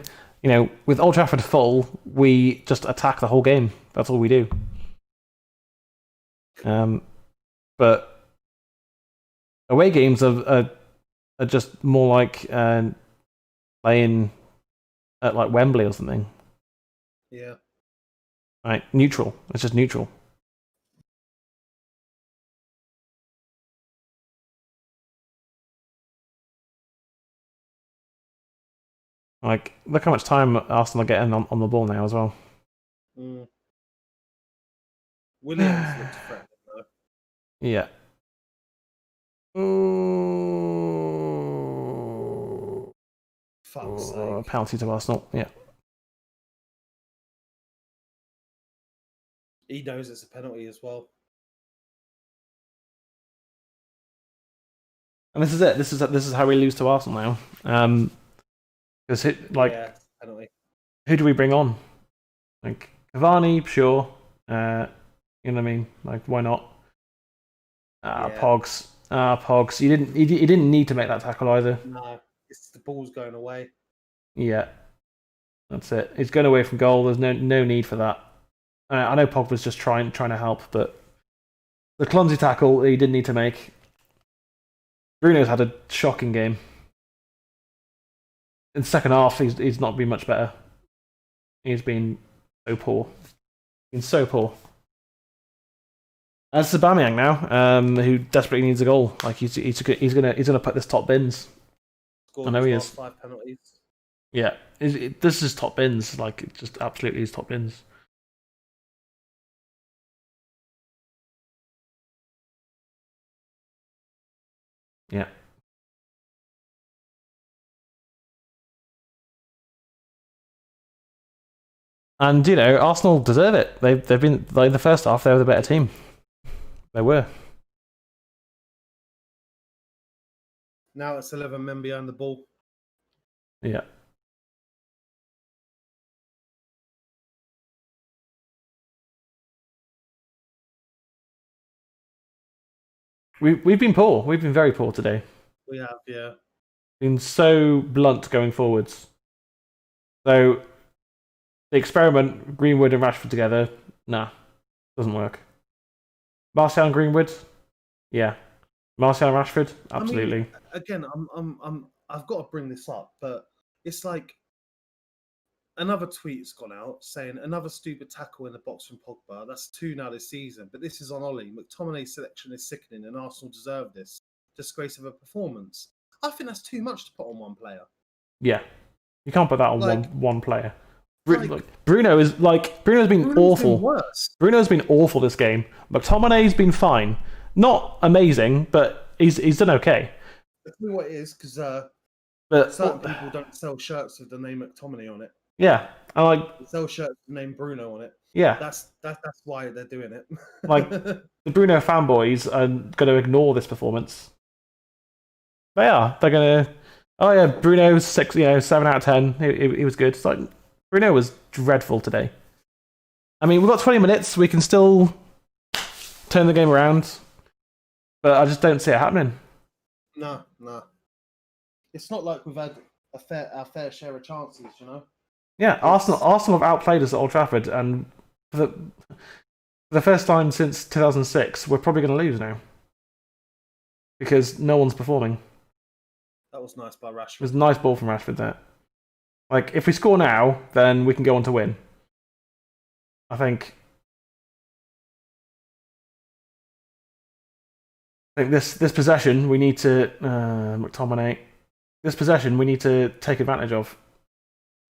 with Old Trafford full, we just attack the whole game. That's all we do. But away games are just more like playing at like Wembley or something. Yeah. Right, neutral. It's just neutral. Look how much time Arsenal are getting on the ball now as well. Williams looked threatening though. Yeah. Ooh. Fuck's sake. Penalty to Arsenal, yeah. He knows it's a penalty as well. And this is it. This is how we lose to Arsenal now. Because penalty. Who do we bring on? Cavani, sure. You know what I mean? Why not? Pogs. Pogs. He didn't need to make that tackle either. No, it's the ball's going away. Yeah, that's it. It's going away from goal. There's no need for that. I know Pogba's just trying to help, but the clumsy tackle he didn't need to make. Bruno's had a shocking game. In the second half, he's not been much better. He's been so poor. As Aubameyang now, who desperately needs a goal. He's gonna put this top bins. Scored I know he is. 5 penalties. Yeah, this is top bins. It just absolutely is top bins. Yeah. And Arsenal deserve it. They've been the first half. They were the better team. They were. Now it's 11 men behind the ball. Yeah. We've been poor. We've been very poor today. We have, yeah. Been so blunt going forwards. So the experiment, Greenwood and Rashford together, nah, doesn't work. Martial and Greenwood, yeah. Martial and Rashford, absolutely. I mean, again, I've got to bring this up, but it's like another tweet's gone out saying another stupid tackle in the box from Pogba. That's 2 now this season, but this is on Ollie. McTominay's selection is sickening, and Arsenal deserve this. Disgrace of a performance. I think that's too much to put on one player. Yeah, you can't put that on one player. Bruno's been awful. Bruno's been awful this game. McTominay's been fine, not amazing, but he's done okay. I tell you what it is, because certain people don't sell shirts with the name McTominay on it. Yeah, I sell shirts with the name Bruno on it. Yeah, that's why they're doing it. Like the Bruno fanboys are going to ignore this performance. They are. They're going to. Oh yeah, Bruno's 7 out of 10. He was good. It's like Bruno was dreadful today. I mean, we've got 20 minutes. We can still turn the game around, but I just don't see it happening. No. It's not like we've had our fair share of chances, you know. Yeah, Arsenal have outplayed us at Old Trafford, and for the first time since 2006, we're probably going to lose now because no one's performing. That was nice by Rashford. It was a nice ball from Rashford there. Like, if we score now, then we can go on to win. I think this possession we need to McTominay. This possession we need to take advantage of.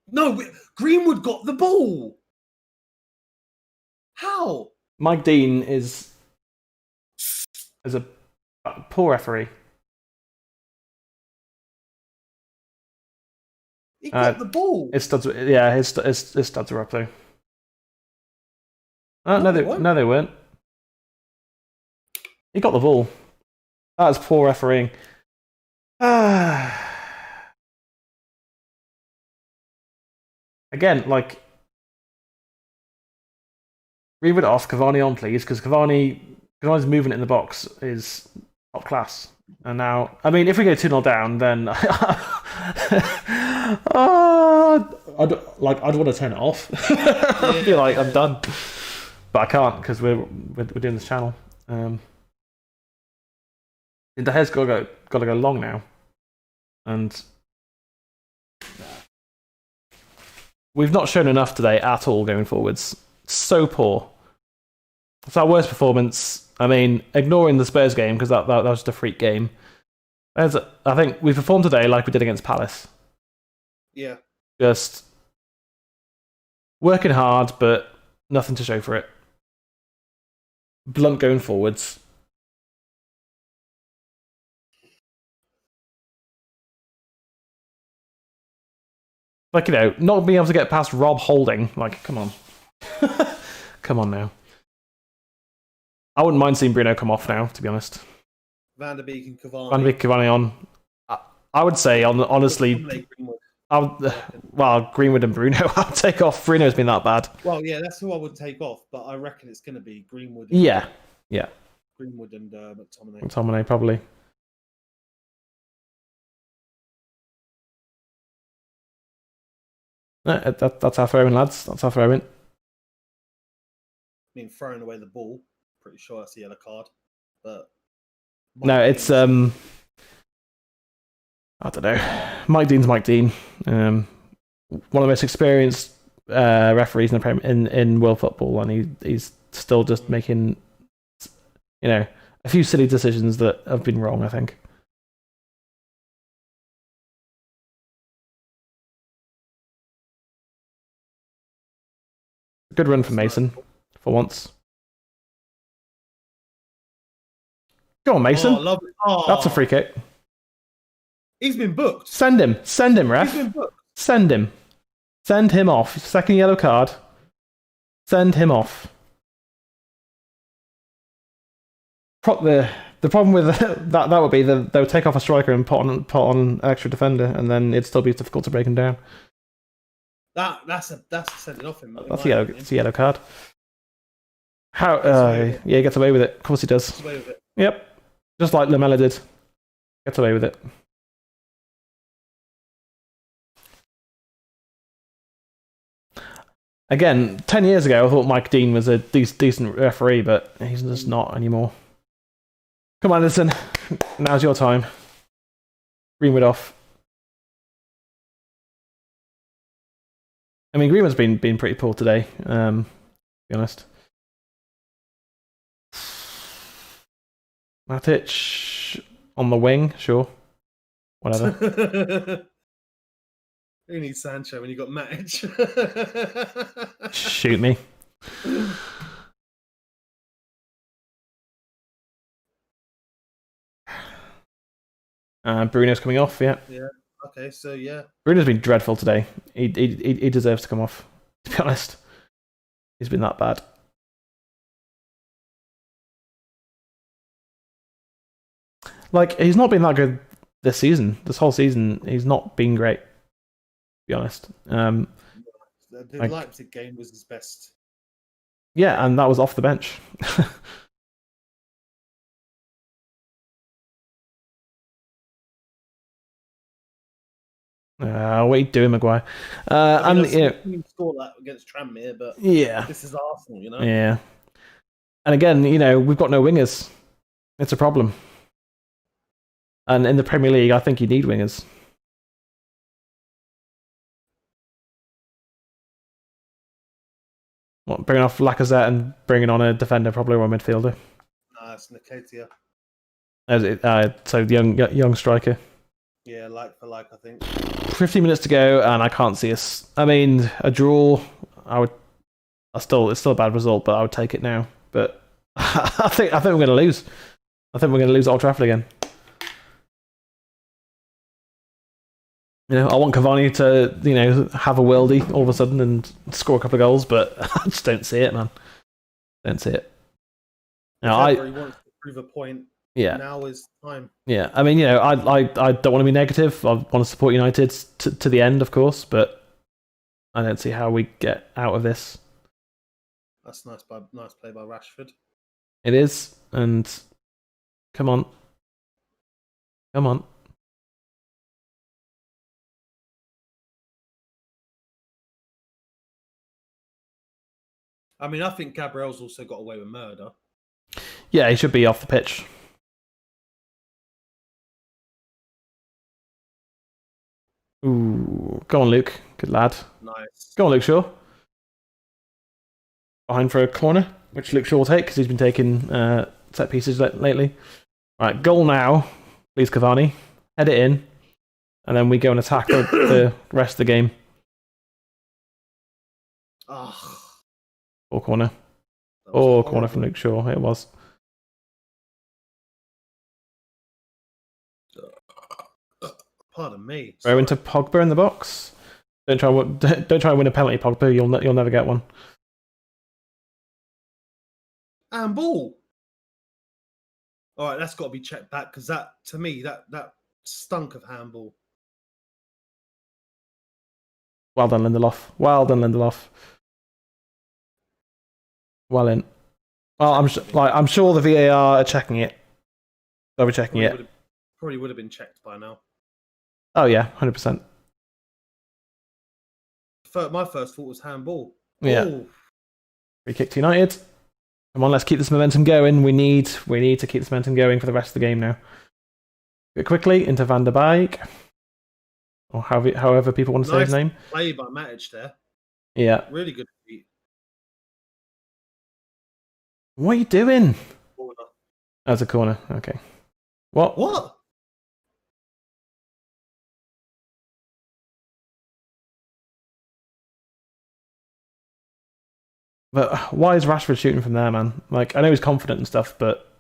No, Greenwood got the ball. How? Mike Dean is a poor referee. He got the ball. His studs are up though. No, they weren't. He got the ball. That was poor refereeing. Again, like, Greenwood off, Cavani on, please, because Cavani's movement in the box is top class. And now, I mean, if we go 2-0 down, then I'd want to turn it off. I'd be like, I'm done, but I can't because we're doing this channel. The head's got to go long now, and we've not shown enough today at all going forwards. So poor. It's our worst performance. I mean, ignoring the Spurs game because that was just a freak game. I think we performed today like we did against Palace. Yeah. Just working hard, but nothing to show for it. Blunt going forwards. Like, not being able to get past Rob Holding. Like, come on. Come on now. I wouldn't mind seeing Bruno come off now, to be honest. Van der Beek and Cavani. Van der Beek, Cavani on. I would say, honestly, Greenwood and Bruno. I'll take off. Bruno's been that bad. Well, yeah, that's who I would take off, but I reckon it's going to be Greenwood. Yeah. Greenwood and McTominay. McTominay, probably. That's our throw-in, lads. That's our throw-in. I mean, throwing away the ball. Pretty sure that's a yellow card. But no, it's I don't know. Mike Dean's Mike Dean. One of the most experienced referees in world football, and he's still just making a few silly decisions that have been wrong, I think. Good run for Mason, for once. Go on, Mason. That's a free kick. He's been booked. Send him, ref. He's been booked. Send him. Send him off. Second yellow card. Send him off. The the problem with that would be that they would take off a striker and put on an extra defender, and then it'd still be difficult to break him down. That's a sending off him. It's a yellow card. How? Yeah, he gets away with it. Of course he does. Gets away with it. Yep, just like Lamela did. Gets away with it. Again, 10 years ago, I thought Mike Dean was a decent referee, but he's just not anymore. Come on, Anderson. Now's your time. Greenwood off. I mean, Greenwood's been pretty poor today, to be honest. Matic on the wing, sure. Whatever. Who needs Sancho when you got Matic? Shoot me. Bruno's coming off, yeah. Yeah. Okay, so yeah. Bruno's been dreadful today. He deserves to come off, to be honest. He's been that bad. Like, he's not been that good this season. This whole season, he's not been great, to be honest. The Leipzig game was his best. Yeah, and that was off the bench. What are you doing, Maguire? You score that against Tranmere, but yeah, this is Arsenal, you know? Yeah. And again, we've got no wingers. It's a problem. And in the Premier League, I think you need wingers. What, bringing off Lacazette and bringing on a defender, probably, or a midfielder? Nah, it's Nketiah. So the young striker. Yeah, like for like, I think. 15 minutes to go, and I can't see us. I mean, a draw. It's still a bad result, but I would take it now. But I think we're going to lose. I think we're going to lose at Old Trafford again. I want Cavani to, have a worldie all of a sudden and score a couple of goals, but I just don't see it, man. Don't see it. He wants to prove a point. Yeah. Now is time. Yeah, I mean, I don't want to be negative. I want to support United to the end, of course, but I don't see how we get out of this. That's nice play by Rashford. It is, and come on. I mean, I think Gabriel's also got away with murder. Yeah, he should be off the pitch. Ooh, go on, Luke. Good lad. Nice. Go on, Luke Shaw. Behind for a corner, which Luke Shaw will take because he's been taking set pieces lately. Right, goal now. Please, Cavani. Head it in. And then we go and attack the rest of the game. Oh. Or corner. Or corner from Luke Shaw. It was. Pardon me. Throw into Pogba in the box. Don't try and win a penalty, Pogba. You'll never get one. And ball. All right, that's got to be checked back because that, to me, that stunk of handball. Well done, Lindelof. Well in. Well, I'm sure the VAR are checking it. They'll be checking it. Probably would have been checked by now. Oh yeah, 100%. My first thought was handball. Yeah. Ooh. Free kick to United. Come on, let's keep this momentum going. We need to keep this momentum going for the rest of the game now. Get quickly into Van der Beek. Or however people want to say his name. Play by Matic there. Yeah. Really good feet. What are you doing? Corner. That's a corner. Okay. What? But why is Rashford shooting from there, man? Like, I know he's confident and stuff, but...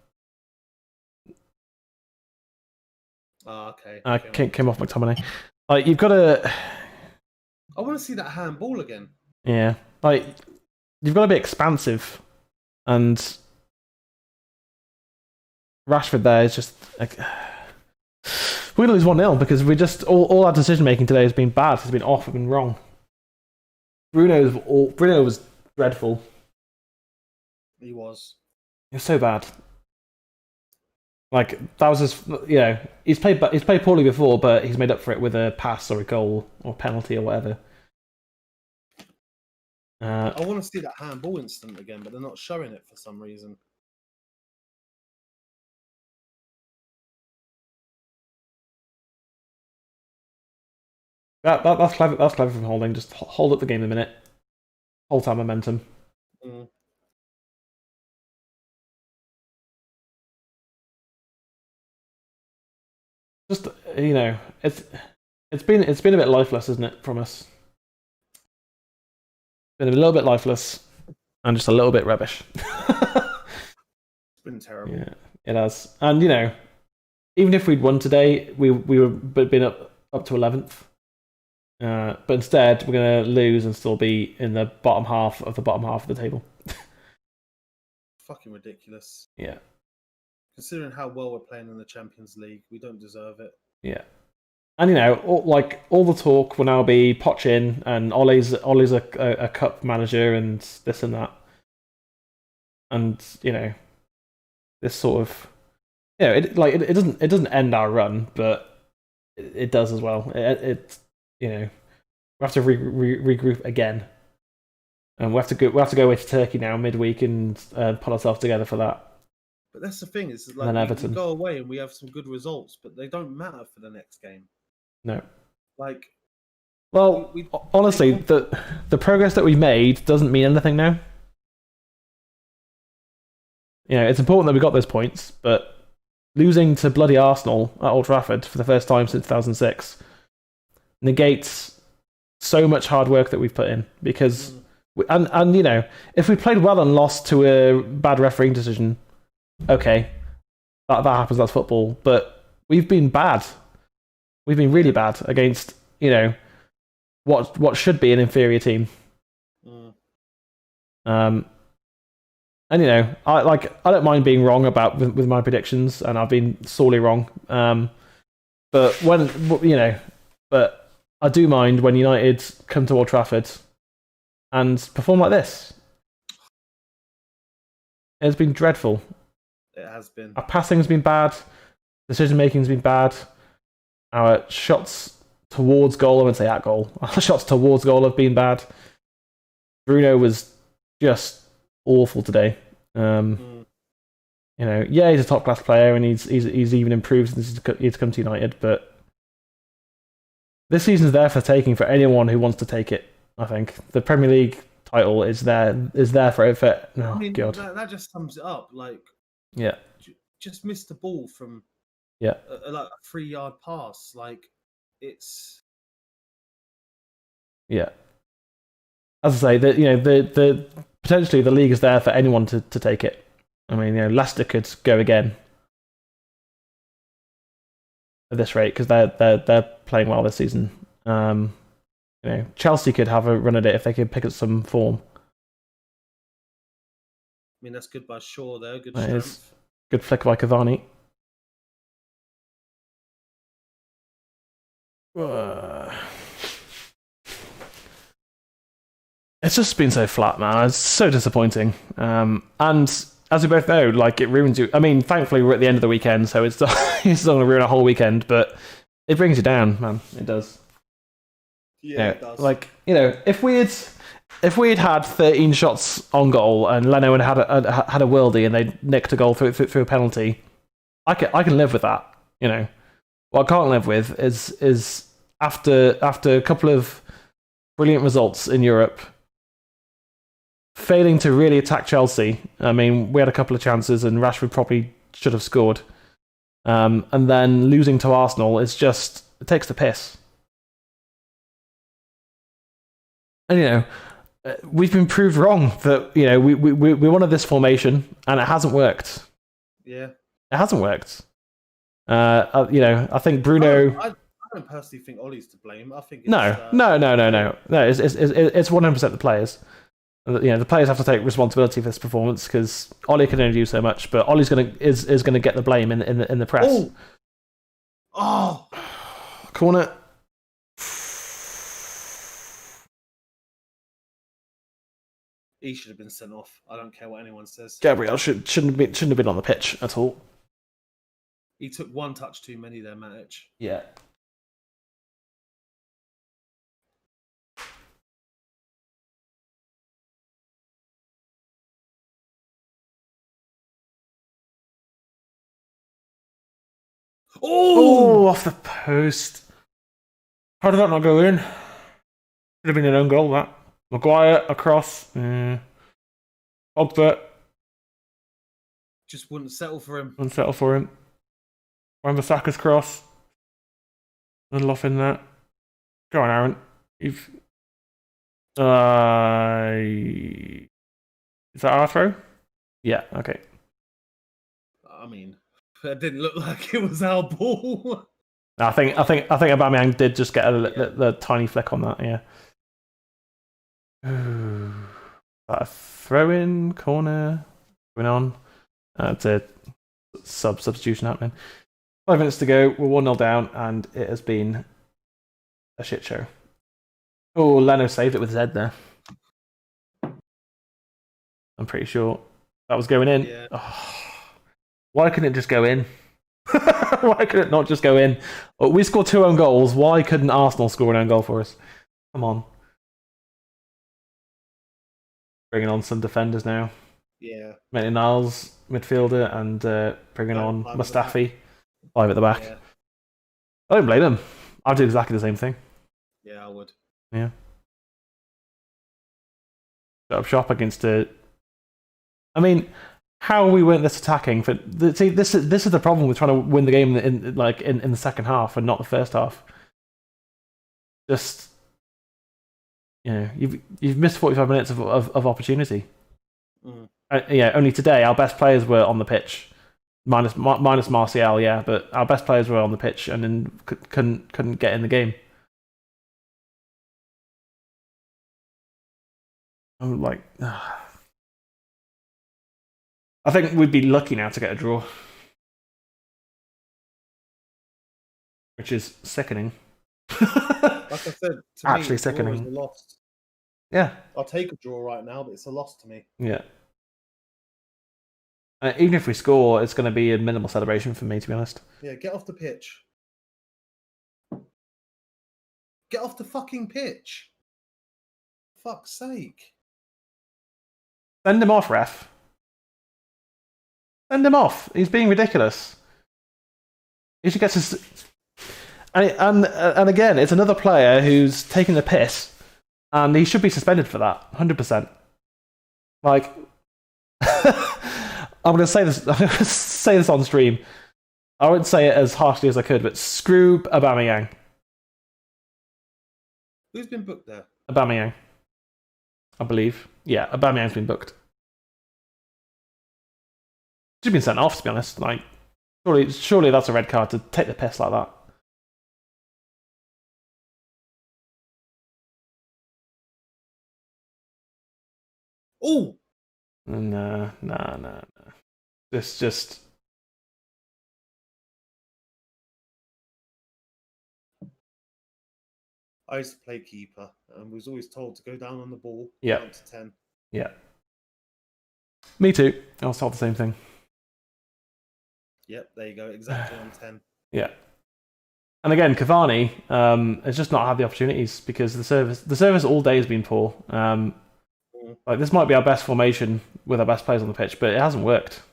Oh, okay. Came off McTominay. Like, you've got to... I want to see that handball again. Yeah. Like, you've got to be expansive. And... Rashford there is just like, we're going to lose 1-0 because we just all our decision making today has been bad. It's been off. It's been wrong. Bruno was dreadful. He was. He was so bad. Like that was his. He's played poorly before, but he's made up for it with a pass or a goal or penalty or whatever. I want to see that handball instant again, but they're not showing it for some reason. That's clever. That's clever from Holding. Just hold up the game a minute. Hold time momentum. Mm. Just it's been a bit lifeless, isn't it, from us? Been a little bit lifeless and just a little bit rubbish. It's been terrible. Yeah, it has. And even if we'd won today, we were been up to 11th. But instead, we're going to lose and still be in the bottom half of the table. Fucking ridiculous. Yeah. Considering how well we're playing in the Champions League, we don't deserve it. Yeah. And all the talk will now be Poch in, and Ole's a cup manager, and this and that. And this sort of it doesn't end our run, but it does as well. We have to regroup again, and we have to go away to Turkey now midweek and put ourselves together for that. But that's the thing, is like we go away and we have some good results, but they don't matter for the next game. No. Like, well, honestly, the progress that we've made doesn't mean anything now. It's important that we got those points, but losing to bloody Arsenal at Old Trafford for the first time since 2006 negates so much hard work that we've put in. Because, if we played well and lost to a bad refereeing decision, okay, that happens. That's football. But we've been bad. We've been really bad against what should be an inferior team. And I don't mind being wrong with my predictions, and I've been sorely wrong. But but I do mind when United come to Old Trafford and perform like this. It's been dreadful. It has been. Our passing's been bad. Decision making's been bad. Our shots towards goal, I wouldn't say at goal. Our shots towards goal have been bad. Bruno was just awful today. He's a top class player, and he's even improved since he's come to United. But this season's there for taking for anyone who wants to take it. I think the Premier League title is there for it. God, that just sums it up. Like, yeah, just missed the ball from a 3-yard pass. Like, it's as I say, the potentially the league is there for anyone to take it. I mean, Leicester could go again at this rate because they're playing well this season. Chelsea could have a run at it if they could pick up some form. I mean, that's good by Shaw there. Good That strength. is good flick by Cavani. It's just been so flat, man. It's so disappointing. And as we both know, it ruins you. I mean, thankfully we're at the end of the weekend, so it's not going to ruin a whole weekend, but it brings you down, man. It does. Yeah, it does. If we had 13 shots on goal and Leno had a worldie and they nicked a goal through a penalty, I can live with that. What I can't live with is after a couple of brilliant results in Europe, failing to really attack Chelsea. I mean, we had a couple of chances and Rashford probably should have scored. And then losing to Arsenal it takes the piss. And we've been proved wrong that we wanted this formation and it hasn't worked. Yeah, it hasn't worked. I think Bruno. I don't personally think Ollie's to blame. I think it's, no. It's 100% the players. The players have to take responsibility for this performance because Ollie can only do so much, but Ollie's is gonna get the blame in the press. Oh, Corner. he should have been sent off. I don't care what anyone says. Gabriel shouldn't have been on the pitch at all. He took one touch too many there, Matic. Yeah. Oh, off the post. How did that not go in? Should have been an own goal, that. Maguire across. Pogba. Just wouldn't settle for him. Wouldn't settle for him. Wan-Bissaka's cross. Little off in that. Go on, Aaron. You've. Is that our throw? Yeah, okay. I mean, it didn't look like it was our ball. I think Aubameyang did just get the tiny flick on that, yeah. That a throw-in, corner, going on. It's a substitution happening. 5 minutes to go, we're 1-0 down, and it has been a shit show. Oh, Leno saved it with his head there. I'm pretty sure that was going in. Yeah. Oh, why couldn't it just go in? Why could it not just go in? Oh, we scored 2 own goals. Why couldn't Arsenal score an own goal for us? Come on. Bringing on some defenders now. Yeah. Maitland-Niles, midfielder, and bringing on Mustafi, 5 at the back. Yeah. I don't blame them. I'd do exactly the same thing. Yeah, I would. Yeah. Set up shop against a... I mean, how we weren't this attacking? See, this is the problem with trying to win the game in the second half and not the first half. Just, you've missed 45 minutes of opportunity. Mm. Only today our best players were on the pitch, minus Martial, yeah, but our best players were on the pitch and then couldn't get in the game. I'm like, I think we'd be lucky now to get a draw, which is sickening. Like I said, to Actually me, sickening. Draw is a loss. Yeah, I'll take a draw right now, but it's a loss to me. yeah. Even if we score, it's going to be a minimal celebration for me, to be honest. Yeah, get off the pitch. Get off the fucking pitch. Fuck's sake. Send him off, ref. Send him off. He's being ridiculous. He should get to... And again, it's another player who's taking the piss, and he should be suspended for that, 100%. Like... I'm going to say this. I'm going to say this on stream. I won't say it as harshly as I could, but screw Aubameyang. Who's been booked there? Aubameyang, I believe. Yeah, Aubameyang's been booked. Should have been sent off, to be honest. Like, surely that's a red card to take the piss like that. Oh! No. This just... I used to play keeper and was always told to go down on the ball. Yeah. Down to 10. Yeah. Me too. I was told the same thing. Yep, there you go. Exactly on 10. Yeah. And again, Cavani has just not had the opportunities because the service all day has been poor. Like, this might be our best formation with our best players on the pitch, but it hasn't worked.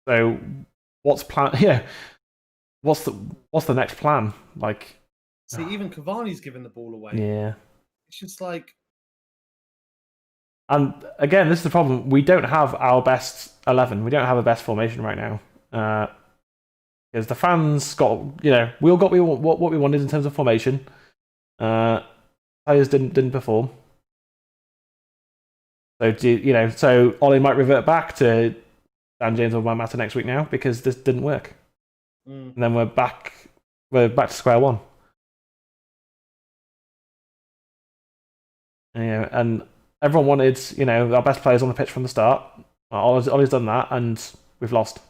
So, what's plan? Yeah, what's the next plan? Like, see, even Cavani's giving the ball away. Yeah, it's just like. And again, this is the problem. We don't have our best 11. We don't have a best formation right now. Because the fans got, we all got what we wanted in terms of formation. Players didn't perform. So so Ollie might revert back to Dan James or Mata next week now because this didn't work. And then we're back to square one. And Everyone wanted, our best players on the pitch from the start. Ollie's done that, and we've lost.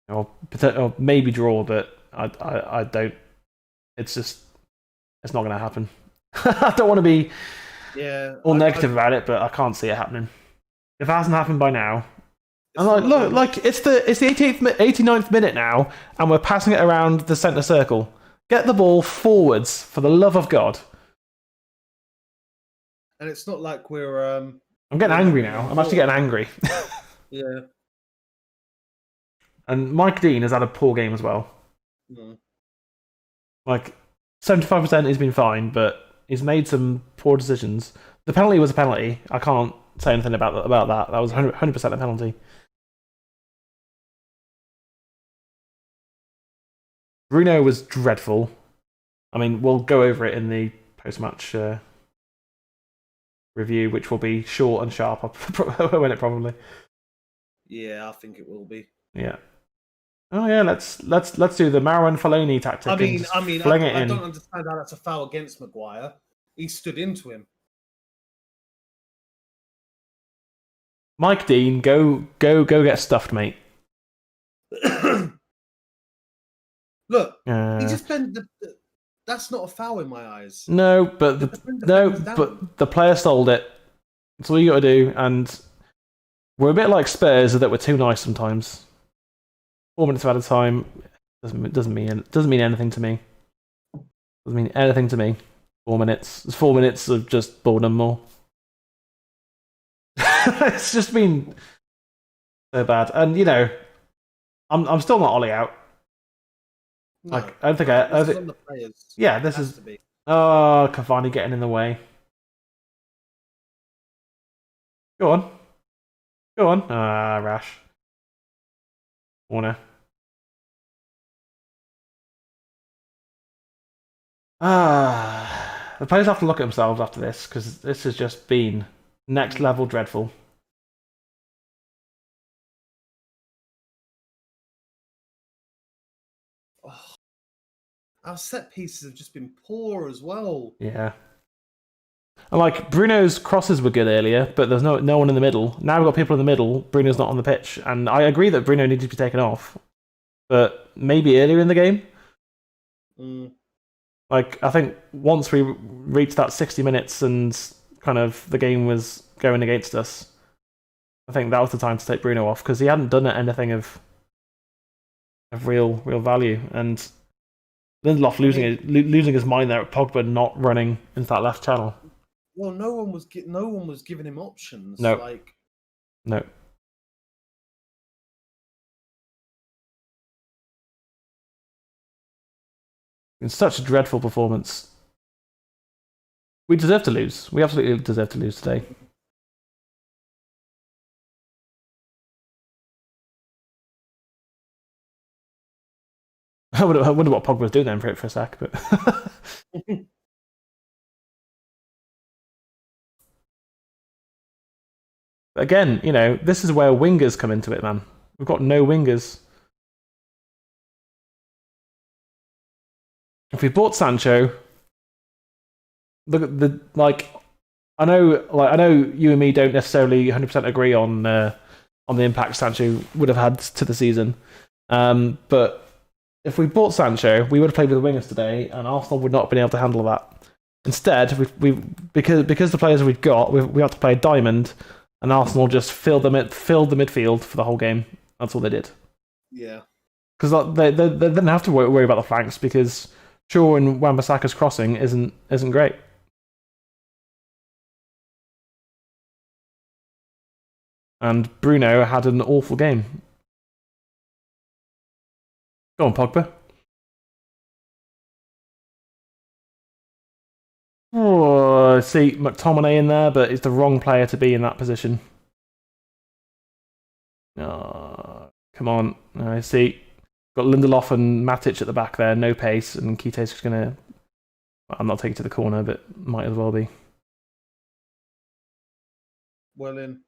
Or maybe draw, but I don't. It's not going to happen. I don't want to be all negative about it, but I can't see it happening. If it hasn't happened by now, and look, it's the 89th minute now, and we're passing it around the centre circle. Get the ball forwards, for the love of God. And it's not like we're. I'm getting angry now. I'm actually getting angry. Yeah. And Mike Dean has had a poor game as well. Mm. 75% he's been fine, but he's made some poor decisions. The penalty was a penalty. I can't say anything about that. That was 100% a penalty. Bruno was dreadful. I mean, we'll go over it in the post-match review, which will be short and sharp. I'll win it probably. Yeah, I think it will be. Yeah. Oh yeah, let's do the Marouane Fellaini tactic. I don't understand how that's a foul against Maguire. He stood into him. Mike Dean, go get stuffed, mate. Look, he just bent that's not a foul in my eyes. No, but the player stole it. That's all you got to do, and we're a bit like Spurs that we're too nice sometimes. 4 minutes at a time doesn't mean anything to me. Doesn't mean anything to me. 4 minutes. It's 4 minutes of just boredom more. It's just been so bad, and I'm still not Ollie out. No, I don't think I think. On the players. Yeah, this is. Oh, Cavani getting in the way. Go on. Rash. Warner. The players have to look at themselves after this, because this has just been next level dreadful. Oh, our set pieces have just been poor as well. Yeah. And Bruno's crosses were good earlier, but there's no one in the middle. Now we've got people in the middle. Bruno's not on the pitch, and I agree that Bruno needs to be taken off, but maybe earlier in the game. I think once we reached that 60 minutes and kind of the game was going against us, I think that was the time to take Bruno off, because he hadn't done anything of real value. And Lindelof losing his mind there at Pogba not running into that left channel. Well, no one was giving him options. No. No. It's such a dreadful performance. We deserve to lose. We absolutely deserve to lose today. I wonder what Pogba was doing then for a sec, but again, this is where wingers come into it, man. We've got no wingers. If we bought Sancho, look at I know you and me don't necessarily 100% agree on the impact Sancho would have had to the season, but if we bought Sancho, we would have played with the wingers today, and Arsenal would not have been able to handle that. Instead, because the players we've got, we have to play a diamond, and Arsenal just filled the midfield for the whole game. That's all they did. Yeah. Because they didn't have to worry about the flanks, because Shaw and Wan-Bissaka's crossing isn't great. And Bruno had an awful game. Go on, Pogba. Oh, see McTominay in there, but he's the wrong player to be in that position. Oh, come on. I see. Got Lindelof and Matic at the back there, no pace, and Keita's just going to... I'm not taking it to the corner, but might as well be. Well in.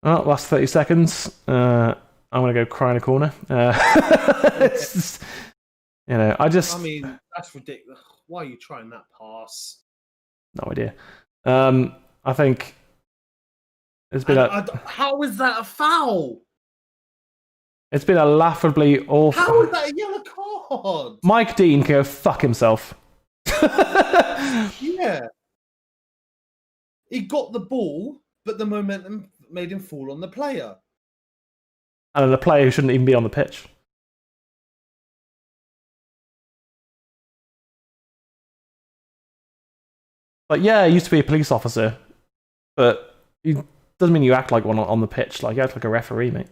Oh, last 30 seconds. I'm going to go cry in a corner. It's just, I mean, that's ridiculous. Why are you trying that pass? No idea. I think it's been how is that a foul? It's been a laughably awful. How is that a yellow card? Mike Dean can go fuck himself. Yeah. He got the ball, but the momentum made him fall on the player. And the player who shouldn't even be on the pitch. Like, yeah, he used to be a police officer, but it doesn't mean you act like one on the pitch. Like, you act like a referee, mate.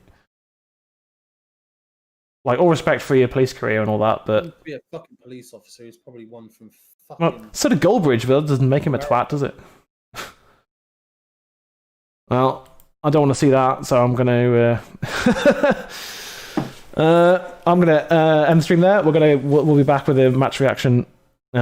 Like, all respect for your police career and all that, but... To be a fucking police officer, he's probably one from fucking... Well, so did Goldbridge, but that doesn't make him a twat, does it? Well, I don't want to see that, so I'm going to... I'm going to end the stream there. We'll be back with a match reaction